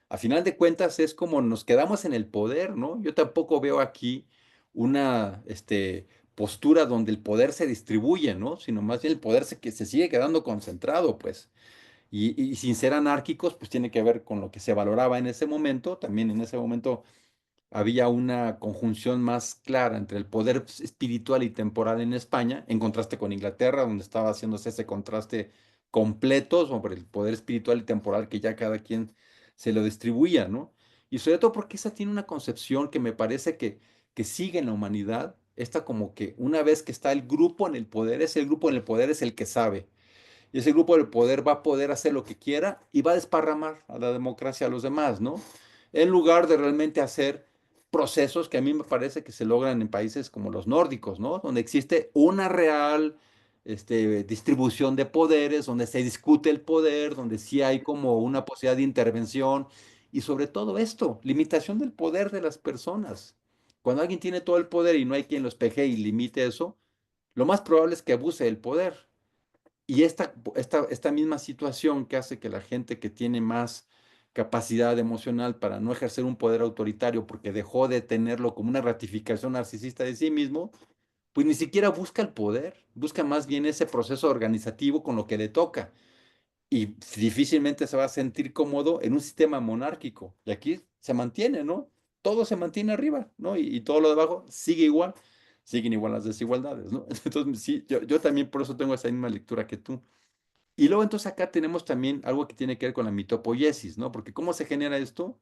A final de cuentas es como nos quedamos en el poder, ¿no? Yo tampoco veo aquí una postura donde el poder se distribuye, ¿no? Sino más bien el poder que se sigue quedando concentrado, pues. Y sin ser anárquicos, pues tiene que ver con lo que se valoraba en ese momento. También en ese momento había una conjunción más clara entre el poder espiritual y temporal en España, en contraste con Inglaterra, donde estaba haciéndose ese contraste completo sobre el poder espiritual y temporal que ya cada quien se lo distribuía, ¿no? Y sobre todo porque esa tiene una concepción que me parece que sigue en la humanidad, esta como que una vez que está el grupo en el poder, ese grupo en el poder es el que sabe. Y ese grupo del poder va a poder hacer lo que quiera y va a desparramar a la democracia a los demás, ¿no? En lugar de realmente hacer procesos que a mí me parece que se logran en países como los nórdicos, ¿no? Donde existe una real distribución de poderes, donde se discute el poder, donde sí hay como una posibilidad de intervención y sobre todo esto, limitación del poder de las personas. Cuando alguien tiene todo el poder y no hay quien lo espeje y limite eso, lo más probable es que abuse del poder. Y esta misma situación que hace que la gente que tiene más capacidad emocional para no ejercer un poder autoritario porque dejó de tenerlo como una ratificación narcisista de sí mismo, pues ni siquiera busca el poder, busca más bien ese proceso organizativo con lo que le toca y difícilmente se va a sentir cómodo en un sistema monárquico. Y aquí se mantiene, ¿no? Todo se mantiene arriba, ¿no? Y todo lo de abajo sigue igual, siguen igual las desigualdades, ¿no? Entonces, sí, yo también por eso tengo esa misma lectura que tú. Y luego entonces acá tenemos también algo que tiene que ver con la mitopoiesis, ¿no? Porque ¿cómo se genera esto?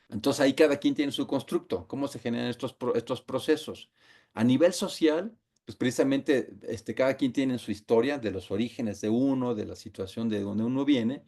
Entonces ahí cada quien tiene su constructo, cómo se generan estos procesos. A nivel social, pues precisamente cada quien tiene su historia de los orígenes de uno, de la situación de donde uno viene,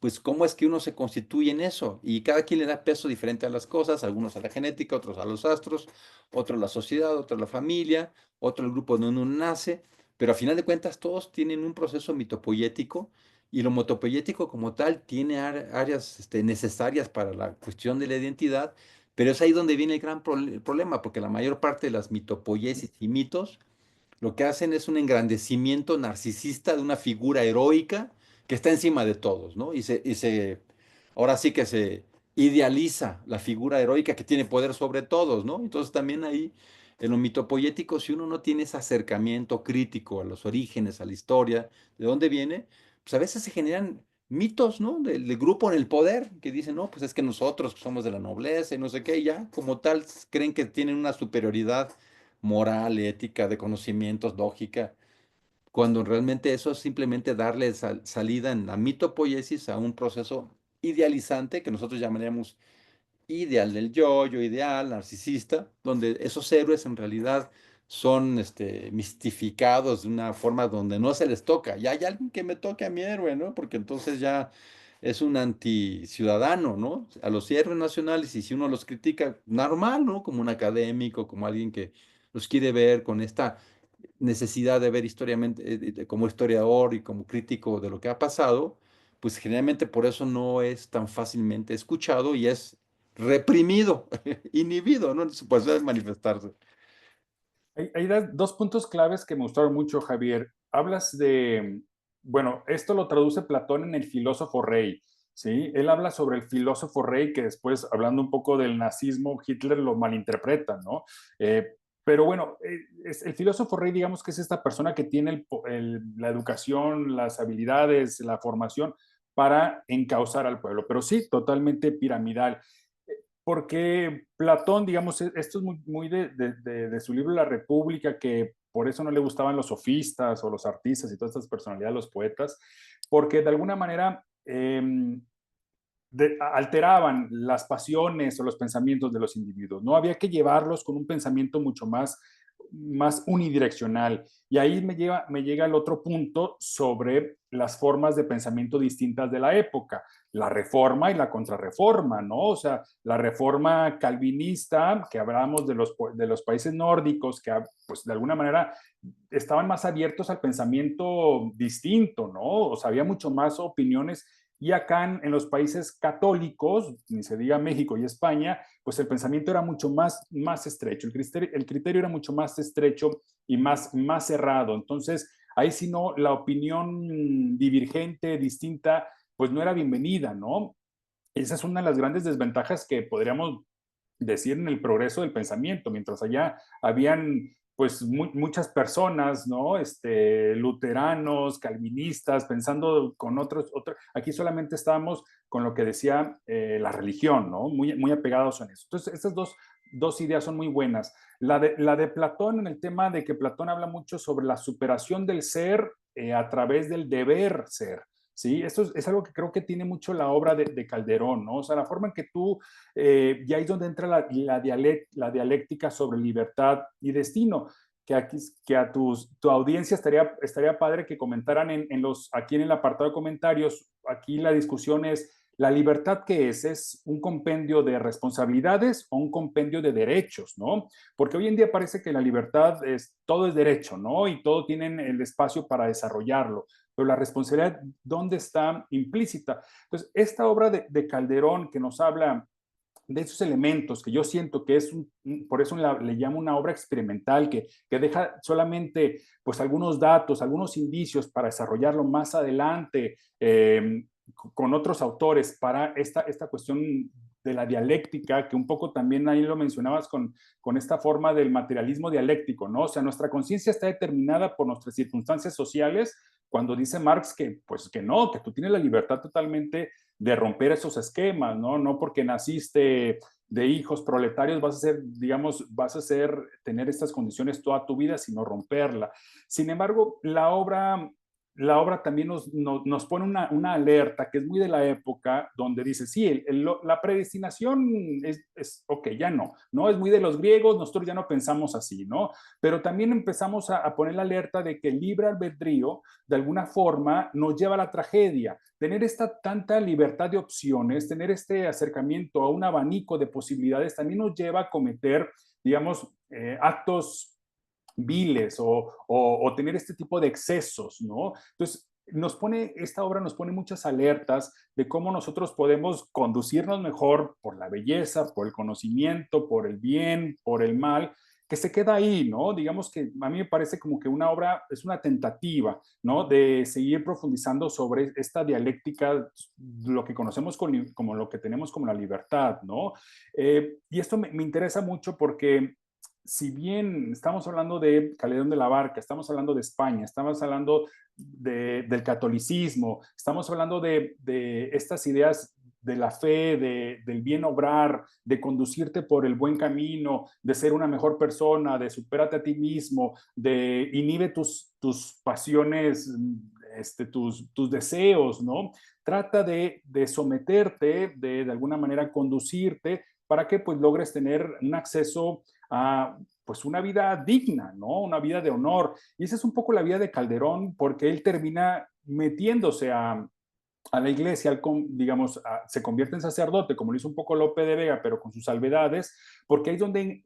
pues cómo es que uno se constituye en eso. Y cada quien le da peso diferente a las cosas, algunos a la genética, otros a los astros, otros a la sociedad, otros a la familia, otro al grupo donde uno nace, pero a final de cuentas todos tienen un proceso mitopoyético y lo motopoyético como tal tiene áreas necesarias para la cuestión de la identidad, Pero es ahí donde viene el gran problema, porque la mayor parte de las mitopoiesis y mitos lo que hacen es un engrandecimiento narcisista de una figura heroica que está encima de todos, ¿no? Ahora sí que se idealiza la figura heroica que tiene poder sobre todos, ¿no? Entonces también ahí, en lo mitopoético, si uno no tiene ese acercamiento crítico a los orígenes, a la historia, de dónde viene, pues a veces se generan mitos, ¿no? Del grupo en el poder, que dicen, no, pues es que nosotros somos de la nobleza y no sé qué, y ya como tal creen que tienen una superioridad moral, ética, de conocimientos, lógica, cuando realmente eso es simplemente darle salida en la mitopoiesis a un proceso idealizante que nosotros llamaríamos ideal del yo ideal, narcisista, donde esos héroes en realidad son mistificados de una forma donde no se les toca. Ya hay alguien que me toque a mi héroe, ¿no? Porque entonces ya es un anticiudadano, ¿no? A los héroes nacionales, y si uno los critica, normal, ¿no? Como un académico, como alguien que los quiere ver con esta necesidad de ver historiamente, como historiador y como crítico de lo que ha pasado, pues generalmente por eso no es tan fácilmente escuchado y es reprimido, inhibido, ¿no? En su posibilidad de manifestarse. Hay dos puntos claves que me gustaron mucho, Javier. Hablas de, bueno, esto lo traduce Platón en El filósofo rey, ¿sí? Él habla sobre el filósofo rey que después, hablando un poco del nazismo, Hitler lo malinterpreta, ¿no? Pero bueno, el filósofo rey, digamos que es esta persona que tiene la educación, las habilidades, la formación para encauzar al pueblo, pero sí, totalmente piramidal porque Platón, digamos, esto es muy de su libro La República, que por eso no le gustaban los sofistas o los artistas y todas estas personalidades, los poetas, porque de alguna manera alteraban las pasiones o los pensamientos de los individuos, ¿no? Había que llevarlos con un pensamiento mucho más unidireccional. Y ahí me llega el otro punto sobre las formas de pensamiento distintas de la época, la reforma y la contrarreforma, ¿no? O sea, la reforma calvinista, que hablamos de los países nórdicos, que pues de alguna manera estaban más abiertos al pensamiento distinto, ¿no? O sea, había mucho más opiniones y acá en los países católicos, ni se diga México y España, pues el pensamiento era mucho más estrecho, el criterio era mucho más estrecho y más cerrado. Entonces, ahí si no, la opinión divergente, distinta, pues no era bienvenida, ¿no? Esa es una de las grandes desventajas que podríamos decir en el progreso del pensamiento, mientras allá habían pues muchas personas, ¿no? Luteranos, calvinistas, pensando con aquí solamente estábamos con lo que decía la religión, ¿no? Muy apegados en eso. Entonces, estas dos ideas son muy buenas. La de Platón en el tema de que Platón habla mucho sobre la superación del ser a través del deber ser. ¿Sí? Esto es algo que creo que tiene mucho la obra de Calderón, ¿no? O sea, la forma en que tú y ahí es donde entra la dialéctica sobre libertad y destino, que, aquí, que a tu audiencia estaría padre que comentaran aquí en el apartado de comentarios. Aquí la discusión es, ¿la libertad qué es? ¿Es un compendio de responsabilidades o un compendio de derechos, ¿no? Porque hoy en día parece que la libertad todo es derecho, ¿no? Y todo tienen el espacio para desarrollarlo, pero la responsabilidad, ¿dónde está implícita? Entonces, esta obra de Calderón que nos habla de esos elementos que yo siento que por eso le llamo una obra experimental que deja solamente pues algunos datos, algunos indicios para desarrollarlo más adelante con otros autores para esta cuestión de la dialéctica, que un poco también ahí lo mencionabas con esta forma del materialismo dialéctico, ¿no? O sea, nuestra conciencia está determinada por nuestras circunstancias sociales, cuando dice Marx que, pues, que no, que tú tienes la libertad totalmente de romper esos esquemas, ¿no? No porque naciste de hijos proletarios vas a ser, digamos, tener estas condiciones toda tu vida, sino romperla. Sin embargo, la obra también nos pone una alerta que es muy de la época, donde dice, sí, la predestinación ok, ya no, es muy de los griegos, nosotros ya no pensamos así, ¿no? Pero también empezamos a poner la alerta de que el libre albedrío, de alguna forma, nos lleva a la tragedia. Tener esta tanta libertad de opciones, tener este acercamiento a un abanico de posibilidades, también nos lleva a cometer, digamos, actos viles o tener este tipo de excesos, ¿no? Entonces, esta obra nos pone muchas alertas de cómo nosotros podemos conducirnos mejor por la belleza, por el conocimiento, por el bien, por el mal, que se queda ahí, ¿no? Digamos que a mí me parece como que una obra es una tentativa, ¿no? De seguir profundizando sobre esta dialéctica, lo que conocemos como lo que tenemos como la libertad, ¿no? Y esto me interesa mucho porque si bien estamos hablando de Calderón de la Barca, estamos hablando de España, estamos hablando del catolicismo, estamos hablando de estas ideas de la fe, del bien obrar, de conducirte por el buen camino, de ser una mejor persona, de superarte a ti mismo, de inhibe tus pasiones, tus deseos, ¿no? Trata de someterte, de alguna manera conducirte para que pues logres tener un acceso a pues una vida digna, ¿no? Una vida de honor. Y esa es un poco la vida de Calderón, porque él termina metiéndose a la iglesia, digamos, se convierte en sacerdote, como lo hizo un poco Lope de Vega, pero con sus salvedades, porque ahí es donde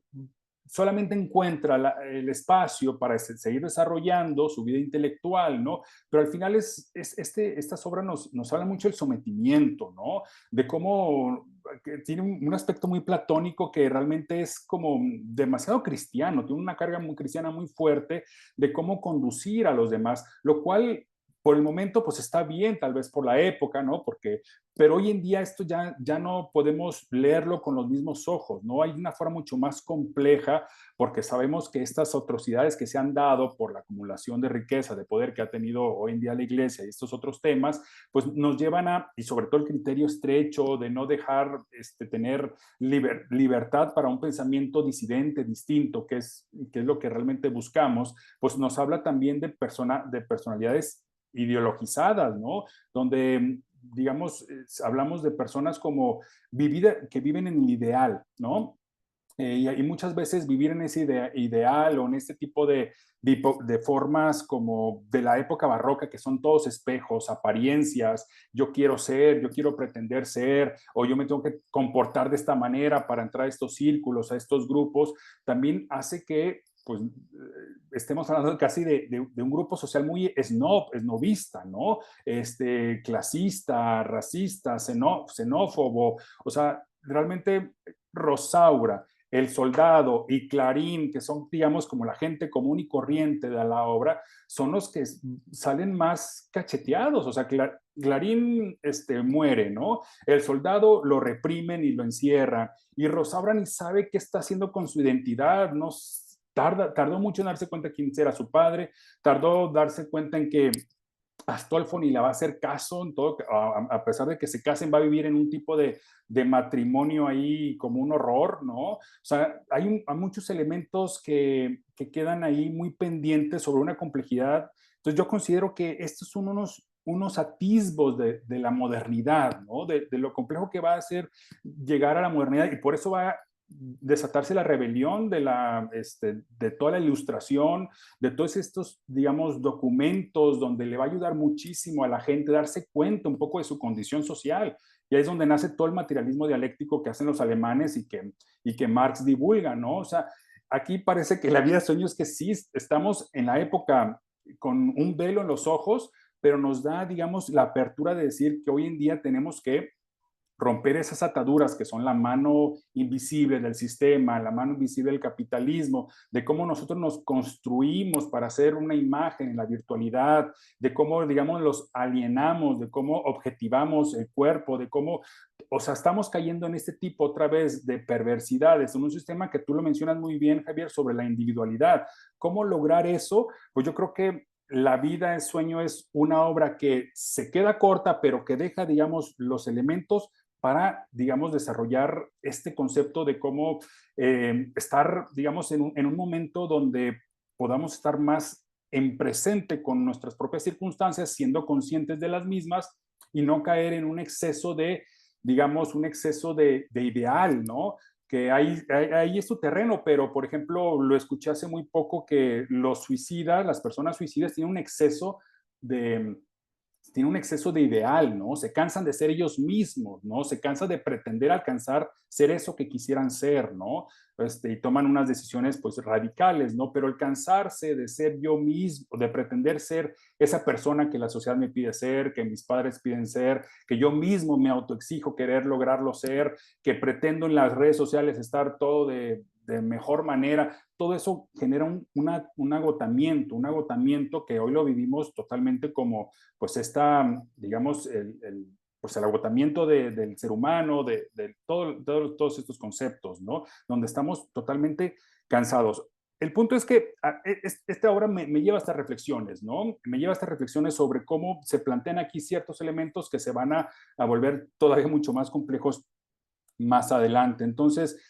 solamente encuentra el espacio para seguir desarrollando su vida intelectual, ¿no? Pero al final estas obras nos hablan mucho del sometimiento, ¿no? De cómo que tiene un aspecto muy platónico que realmente es como demasiado cristiano, tiene una carga muy cristiana muy fuerte de cómo conducir a los demás, lo cual por el momento pues está bien, tal vez por la época, ¿no? Pero hoy en día esto ya no podemos leerlo con los mismos ojos, ¿no? Hay una forma mucho más compleja porque sabemos que estas atrocidades que se han dado por la acumulación de riqueza, de poder que ha tenido hoy en día la iglesia y estos otros temas, pues nos llevan y sobre todo el criterio estrecho de no dejar tener libertad para un pensamiento disidente, distinto, que es lo que realmente buscamos, pues nos habla también de personalidades ideologizadas, ¿no? Donde, digamos, hablamos de personas como que viven en el ideal, ¿no? Y muchas veces vivir en ese ideal o en este tipo de formas como de la época barroca, que son todos espejos, apariencias, yo quiero pretender ser, o yo me tengo que comportar de esta manera para entrar a estos círculos, a estos grupos, también hace que pues estemos hablando casi de un grupo social muy esnovista, ¿no? Clasista, racista, xenófobo, o sea, realmente Rosaura, el Soldado y Clarín, que son, digamos, como la gente común y corriente de la obra, son los que salen más cacheteados. O sea, Clarín muere, ¿no? El Soldado lo reprimen y lo encierran. Y Rosaura ni sabe qué está haciendo con su identidad, no tardó mucho en darse cuenta quién era su padre, tardó darse cuenta en que Astolfo ni le va a hacer caso, en todo, a pesar de que se casen, va a vivir en un tipo de matrimonio ahí como un horror, ¿no? O sea, hay muchos elementos que quedan ahí muy pendientes sobre una complejidad. Entonces yo considero que estos son unos atisbos de la modernidad, ¿no? De lo complejo que va a ser llegar a la modernidad y por eso va a desatarse la rebelión de toda la ilustración, de todos estos, digamos, documentos donde le va a ayudar muchísimo a la gente darse cuenta un poco de su condición social. Y ahí es donde nace todo el materialismo dialéctico que hacen los alemanes y que Marx divulga, ¿no? O sea, aquí parece que la vida de sueño es que sí, estamos en la época con un velo en los ojos, pero nos da, digamos, la apertura de decir que hoy en día tenemos que romper esas ataduras que son la mano invisible del sistema, la mano invisible del capitalismo, de cómo nosotros nos construimos para hacer una imagen en la virtualidad, de cómo, digamos, los alienamos, de cómo objetivamos el cuerpo, de cómo, o sea, estamos cayendo en este tipo otra vez de perversidades, en un sistema que tú lo mencionas muy bien, Javier, sobre la individualidad. ¿Cómo lograr eso? Pues yo creo que la vida en sueño es una obra que se queda corta, pero que deja, digamos, los elementos para, digamos, desarrollar este concepto de cómo estar, digamos, en un momento donde podamos estar más en presente con nuestras propias circunstancias, siendo conscientes de las mismas y no caer en un exceso digamos, un exceso de ideal, ¿no? Que ahí es su terreno, pero por ejemplo, lo escuché hace muy poco que los suicidas, las personas suicidas tienen un exceso de, tienen un exceso de ideal, ¿no? Se cansan de ser ellos mismos, ¿no? Se cansan de pretender alcanzar ser eso que quisieran ser, ¿no? Y toman unas decisiones pues radicales, ¿no? Pero el cansarse de ser yo mismo, de pretender ser esa persona que la sociedad me pide ser, que mis padres piden ser, que yo mismo me autoexijo querer lograrlo ser, que pretendo en las redes sociales estar todo de mejor manera, todo eso genera un agotamiento que hoy lo vivimos totalmente como, pues, digamos, pues el agotamiento del ser humano, todos estos conceptos, ¿no? Donde estamos totalmente cansados. El punto es que esta obra me lleva a estas reflexiones, ¿no? Me lleva a estas reflexiones sobre cómo se plantean aquí ciertos elementos que se van a volver todavía mucho más complejos más adelante. Entonces,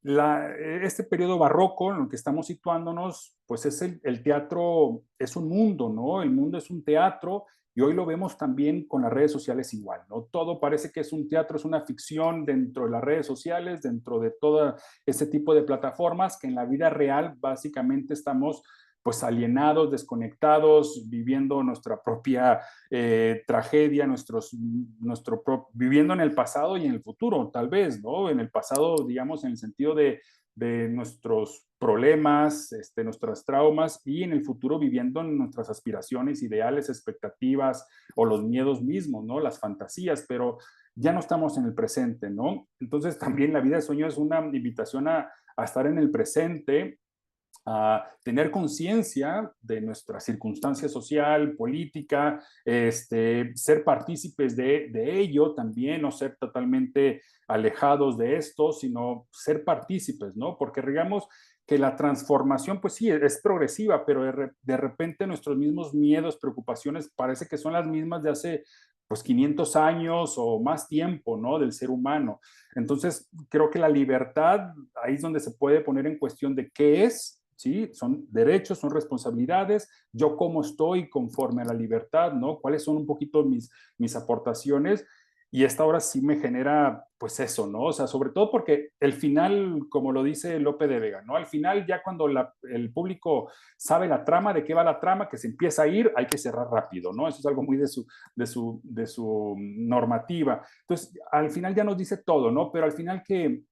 este periodo barroco en el que estamos situándonos, pues es el teatro, es un mundo, ¿no? El mundo es un teatro y hoy lo vemos también con las redes sociales igual, ¿no? Todo parece que es un teatro, es una ficción dentro de las redes sociales, dentro de todo ese tipo de plataformas que en la vida real básicamente estamos pues alienados, desconectados, viviendo nuestra propia tragedia, viviendo en el pasado y en el futuro, tal vez, ¿no? En el pasado, digamos, en el sentido de nuestros problemas, nuestros traumas y en el futuro viviendo en nuestras aspiraciones, ideales, expectativas o los miedos mismos, ¿no? Las fantasías, pero ya no estamos en el presente, ¿no? Entonces también la vida de sueño es una invitación a estar en el presente, a tener conciencia de nuestra circunstancia social, política, ser partícipes de ello también, no ser totalmente alejados de esto, sino ser partícipes, ¿no? Porque digamos que la transformación, pues sí, es progresiva, pero de repente nuestros mismos miedos, preocupaciones, parece que son las mismas de hace pues 500 años o más tiempo, ¿no? Del ser humano. Entonces, creo que la libertad, ahí es donde se puede poner en cuestión de qué es. ¿Sí? Son derechos, son responsabilidades, yo cómo estoy conforme a la libertad, ¿no? ¿Cuáles son un poquito mis aportaciones? Y esta obra sí me genera, pues eso, ¿no? O sea, sobre todo porque el final, como lo dice Lope de Vega, ¿no? Al final, ya cuando el público sabe la trama, de qué va la trama, que se empieza a ir, hay que cerrar rápido, ¿no? Eso es algo muy de su normativa. Entonces, al final ya nos dice todo, ¿no? Pero al final que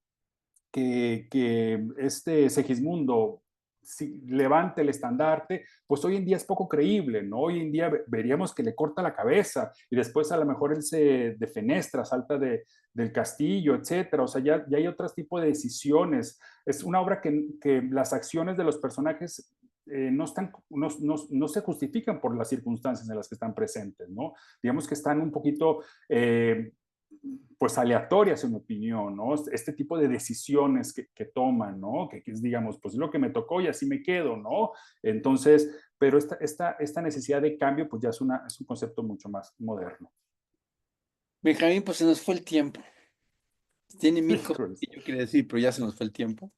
este Segismundo si levante el estandarte, pues hoy en día es poco creíble, ¿no? Hoy en día veríamos que le corta la cabeza y después a lo mejor él se defenestra, salta del castillo, etcétera. O sea, ya hay otro tipo de decisiones. Es una obra que las acciones de los personajes no se justifican por las circunstancias en las que están presentes, ¿no? Digamos que están un poquito pues aleatorias en mi opinión, ¿no? Este tipo de decisiones que toman, ¿no? Que es, digamos, pues lo que me tocó y así me quedo, ¿no? Entonces, pero esta necesidad de cambio, pues ya es un concepto mucho más moderno. Benjamín, pues se nos fue el tiempo. Tiene mil cosas Híjoles. que yo quería decir, pero ya se nos fue el tiempo.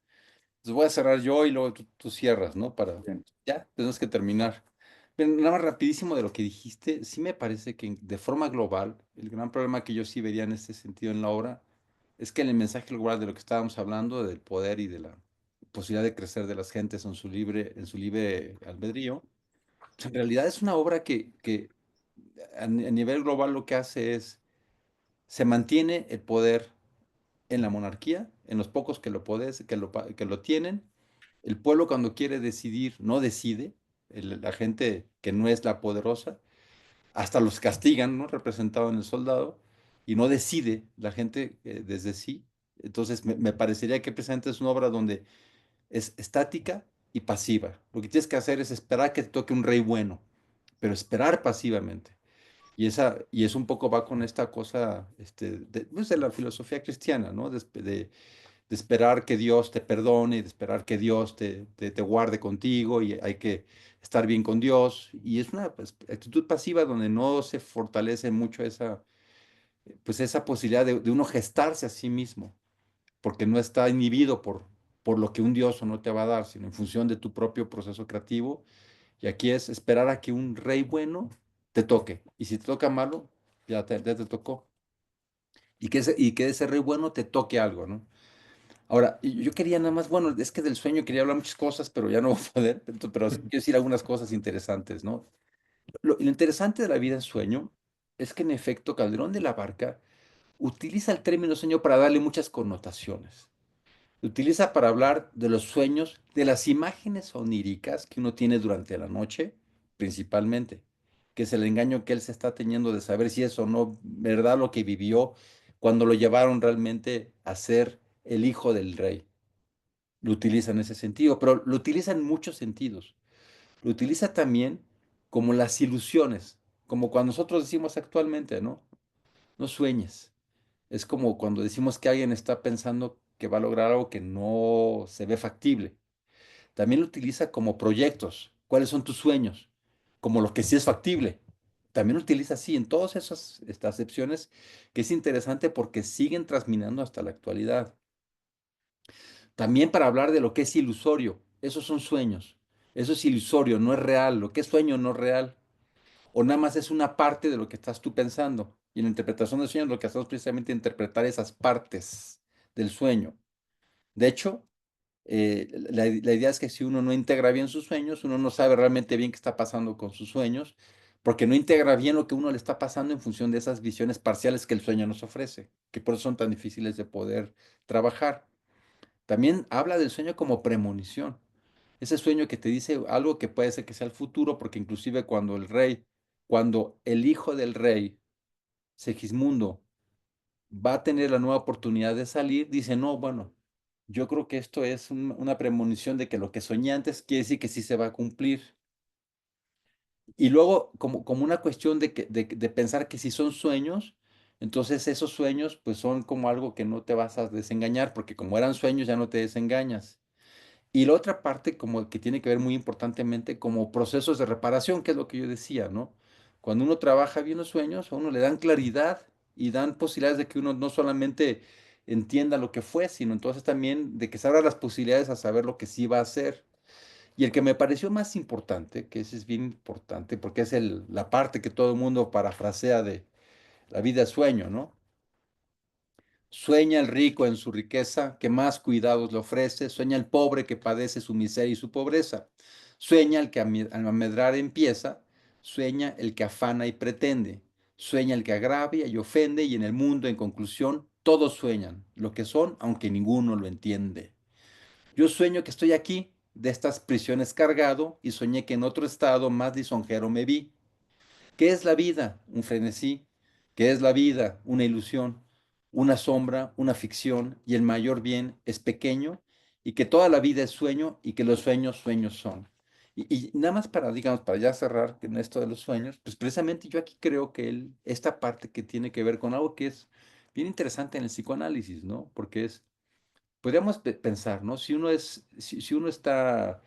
Entonces voy a cerrar yo y luego tú cierras, ¿no? Bien. Ya, tenemos que terminar. Pero nada más rapidísimo de lo que dijiste, sí me parece que de forma global, el gran problema que yo sí vería en este sentido en la obra es que en el mensaje global de lo que estábamos hablando, del poder y de la posibilidad de crecer de las gentes en su libre albedrío, pues en realidad es una obra que a nivel global lo que hace es, se mantiene el poder en la monarquía, en los pocos que lo tienen. El pueblo cuando quiere decidir, no decide, la gente que no es la poderosa, hasta los castigan, ¿no? Representado en el soldado, y no decide la gente desde sí. Entonces, me parecería que presente es una obra donde es estática y pasiva. Lo que tienes que hacer es esperar que te toque un rey bueno, pero esperar pasivamente. Y es un poco va con esta cosa pues, de la filosofía cristiana, ¿no? De esperar que Dios te perdone, de esperar que Dios te guarde contigo y hay que estar bien con Dios. Y es una pues, actitud pasiva donde no se fortalece mucho esa posibilidad de uno gestarse a sí mismo, porque no está inhibido por lo que un Dios o no te va a dar, sino en función de tu propio proceso creativo. Y aquí es esperar a que un rey bueno te toque. Y si te toca malo, ya te tocó. Y que ese rey bueno te toque algo, ¿no? Ahora, yo quería nada más, bueno, es que del sueño quería hablar muchas cosas, pero ya no voy a poder, pero quiero decir algunas cosas interesantes, ¿no? Lo interesante de la vida en sueño es que en efecto Calderón de la Barca utiliza el término sueño para darle muchas connotaciones. Lo utiliza para hablar de los sueños, de las imágenes oníricas que uno tiene durante la noche, principalmente, que es el engaño que él se está teniendo de saber si es o no verdad lo que vivió cuando lo llevaron realmente a ser el hijo del rey. Lo utiliza en ese sentido, pero lo utiliza en muchos sentidos. Lo utiliza también como las ilusiones, como cuando nosotros decimos actualmente, ¿no? No sueñes. Es como cuando decimos que alguien está pensando que va a lograr algo que no se ve factible. También lo utiliza como proyectos. ¿Cuáles son tus sueños? Como lo que sí es factible. También lo utiliza así en todas esas estas acepciones, que es interesante porque siguen transminando hasta la actualidad. También para hablar de lo que es ilusorio. Esos son sueños. Eso es ilusorio, no es real. Lo que es sueño no es real. O nada más es una parte de lo que estás tú pensando. Y en la interpretación del sueño lo que hacemos precisamente es interpretar esas partes del sueño. De hecho, la idea es que si uno no integra bien sus sueños, uno no sabe realmente bien qué está pasando con sus sueños, porque no integra bien lo que uno le está pasando en función de esas visiones parciales que el sueño nos ofrece, que por eso son tan difíciles de poder trabajar. También habla del sueño como premonición. Ese sueño que te dice algo que puede ser que sea el futuro, porque inclusive cuando el hijo del rey, Segismundo, va a tener la nueva oportunidad de salir, dice, no, bueno, yo creo que esto es una premonición de que lo que soñé antes quiere decir que sí se va a cumplir. Y luego, como una cuestión de pensar que si son sueños, entonces esos sueños pues son como algo que no te vas a desengañar, porque como eran sueños ya no te desengañas. Y la otra parte como que tiene que ver muy importantemente como procesos de reparación, que es lo que yo decía, ¿no? Cuando uno trabaja bien los sueños, a uno le dan claridad y dan posibilidades de que uno no solamente entienda lo que fue, sino entonces también de que se abran las posibilidades a saber lo que sí va a hacer. Y el que me pareció más importante, que ese es bien importante, porque es la parte que todo el mundo parafrasea de la vida es sueño, ¿no? Sueña el rico en su riqueza, que más cuidados le ofrece. Sueña el pobre que padece su miseria y su pobreza. Sueña el que al medrar empieza. Sueña el que afana y pretende. Sueña el que agravia y ofende. Y en el mundo, en conclusión, todos sueñan lo que son, aunque ninguno lo entiende. Yo sueño que estoy aquí, de estas prisiones cargado, y soñé que en otro estado más lisonjero me vi. ¿Qué es la vida? Un frenesí. ¿Qué es la vida? Una ilusión, una sombra, una ficción, y el mayor bien es pequeño, y que toda la vida es sueño, y que los sueños sueños son. Y nada más para, digamos, para ya cerrar en esto de los sueños, pues precisamente yo aquí creo que esta parte que tiene que ver con algo que es bien interesante en el psicoanálisis, ¿no? Porque podríamos pensar, ¿no? Si uno está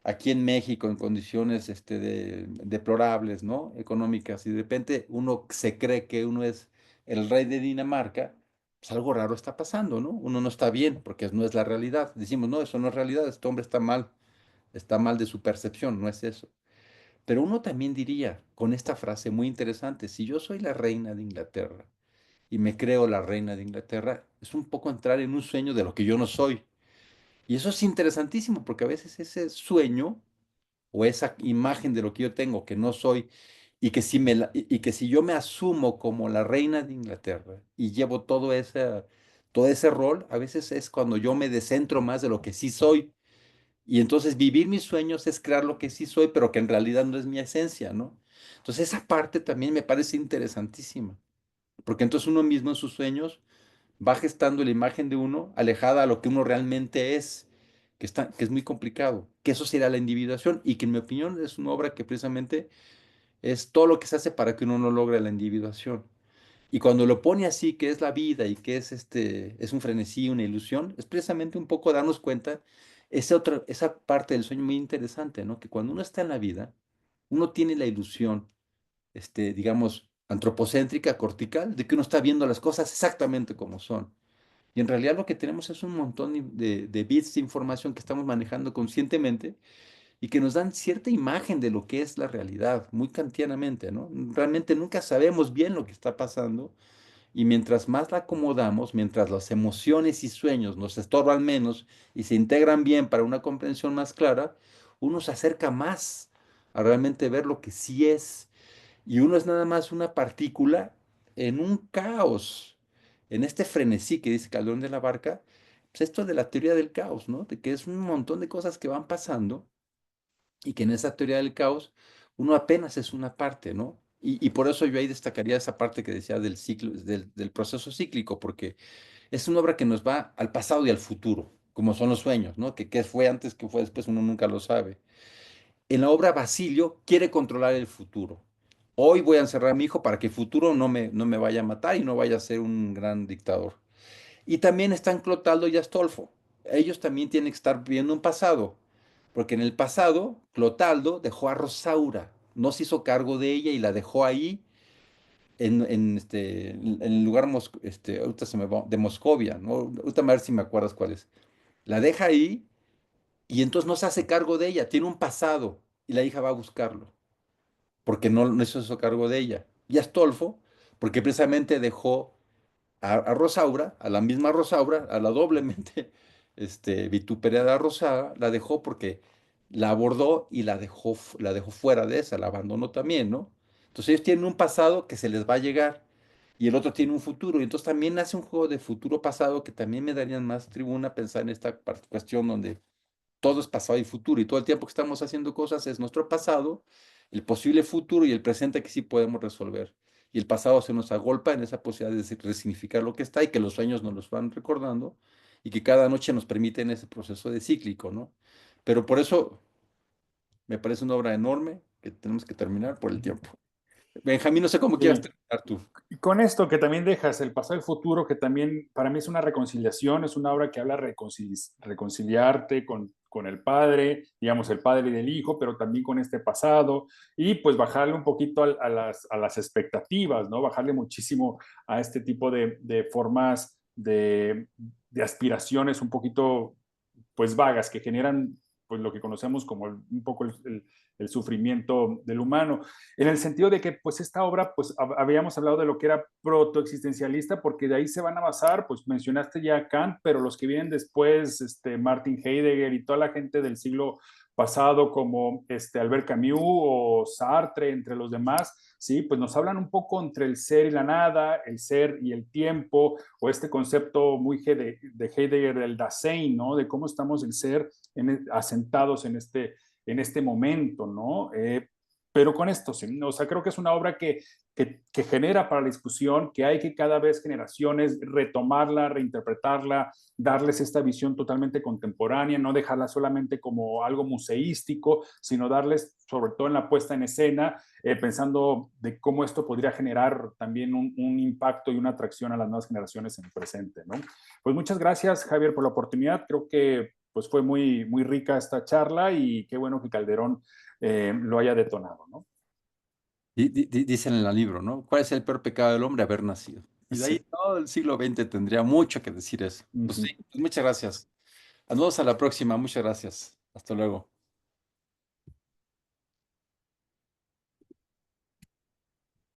aquí en México en condiciones deplorables, ¿no? Económicas, y de repente uno se cree que uno es el rey de Dinamarca, pues algo raro está pasando, ¿no? Uno no está bien porque no es la realidad. Decimos, no, eso no es realidad, este hombre está mal de su percepción, no es eso. Pero uno también diría, con esta frase muy interesante, si yo soy la reina de Inglaterra, y me creo la reina de Inglaterra, es un poco entrar en un sueño de lo que yo no soy. Y eso es interesantísimo porque a veces ese sueño o esa imagen de lo que yo tengo que no soy y que si yo me asumo como la reina de Inglaterra y llevo todo ese rol, a veces es cuando yo me descentro más de lo que sí soy. Y entonces vivir mis sueños es crear lo que sí soy, pero que en realidad no es mi esencia, ¿no? Entonces esa parte también me parece interesantísima, porque entonces uno mismo en sus sueños va gestando la imagen de uno alejada a lo que uno realmente es, que es muy complicado, que eso sería la individuación y que en mi opinión es una obra que precisamente es todo lo que se hace para que uno no logre la individuación. Y cuando lo pone así, que es la vida y que es un frenesí, una ilusión, es precisamente un poco darnos cuenta esa parte del sueño muy interesante, ¿no? Que cuando uno está en la vida, uno tiene la ilusión, digamos, antropocéntrica, cortical, de que uno está viendo las cosas exactamente como son. Y en realidad lo que tenemos es un montón de bits de información que estamos manejando conscientemente y que nos dan cierta imagen de lo que es la realidad, muy kantianamente, ¿no? Realmente nunca sabemos bien lo que está pasando y mientras más la acomodamos, mientras las emociones y sueños nos estorban menos y se integran bien para una comprensión más clara, uno se acerca más a realmente ver lo que sí es. y uno es nada más una partícula en un caos, en este frenesí que dice Calderón de la Barca, pues esto de la teoría del caos, ¿no? De que es un montón de cosas que van pasando y que en esa teoría del caos uno apenas es una parte, ¿no? Y por eso yo ahí destacaría esa parte que decía del ciclo, del proceso cíclico, porque es una obra que nos va al pasado y al futuro, como son los sueños, ¿no? Que qué fue antes, qué fue después, uno nunca lo sabe. En la obra Basilio quiere controlar el futuro. Hoy voy a encerrar a mi hijo para que el futuro no me vaya a matar y no vaya a ser un gran dictador. Y también están Clotaldo y Astolfo. Ellos también tienen que estar viendo un pasado, porque en el pasado Clotaldo dejó a Rosaura, no se hizo cargo de ella y la dejó ahí en el lugar ahorita se me va, de Moscovia, ¿no? Ahorita a ver si me acuerdas cuál es. La deja ahí y entonces no se hace cargo de ella, tiene un pasado y la hija va a buscarlo, porque no se hizo cargo de ella. Y Astolfo, porque precisamente dejó a Rosaura, a la misma Rosaura, a la doblemente vituperada Rosaura, la dejó porque la abordó y la dejó fuera de esa, la abandonó también, ¿no? Entonces ellos tienen un pasado que se les va a llegar y el otro tiene un futuro, y entonces también hace un juego de futuro-pasado que también me darían más tribuna a pensar en esta cuestión donde todo es pasado y futuro, y todo el tiempo que estamos haciendo cosas es nuestro pasado, el posible futuro y el presente que sí podemos resolver. Y el pasado se nos agolpa en esa posibilidad de resignificar lo que está y que los sueños nos los van recordando y que cada noche nos permiten ese proceso de cíclico, ¿no? Pero por eso me parece una obra enorme que tenemos que terminar por el tiempo. Benjamín, no sé cómo quieras Sí. terminar tú. Y con esto que también dejas, el pasado y el futuro, que también para mí es una reconciliación, es una obra que habla de reconciliarte con el padre, digamos, el padre y el hijo, pero también con este pasado, y pues bajarle un poquito a las expectativas, ¿no? Bajarle muchísimo a este tipo de formas de aspiraciones un poquito, pues vagas, que generan pues lo que conocemos como un poco el sufrimiento del humano en el sentido de que pues esta obra, pues habíamos hablado de lo que era protoexistencialista, porque de ahí se van a basar, pues mencionaste ya a Kant, pero los que vienen después, Martin Heidegger y toda la gente del siglo pasado como Albert Camus o Sartre, entre los demás, sí, pues nos hablan un poco entre el ser y la nada, el ser y el tiempo, o este concepto muy de Heidegger del Dasein, ¿no? De cómo estamos el ser asentados en este momento, ¿no? Pero con esto, sí, o sea, creo que es una obra que genera para la discusión, que hay que cada vez generaciones retomarla, reinterpretarla, darles esta visión totalmente contemporánea, no dejarla solamente como algo museístico, sino darles, sobre todo en la puesta en escena, pensando de cómo esto podría generar también un impacto y una atracción a las nuevas generaciones en el presente, ¿no? Pues muchas gracias, Javier, por la oportunidad. Creo que pues fue muy, muy rica esta charla y qué bueno que Calderón lo haya detonado, ¿no? Dicen en el libro, ¿no? ¿Cuál es el peor pecado del hombre? Haber nacido. Y de ahí Sí. todo el siglo XX tendría mucho que decir eso. Uh Pues sí, -huh. pues muchas gracias. Nos vemos a la próxima. Muchas gracias. Hasta luego.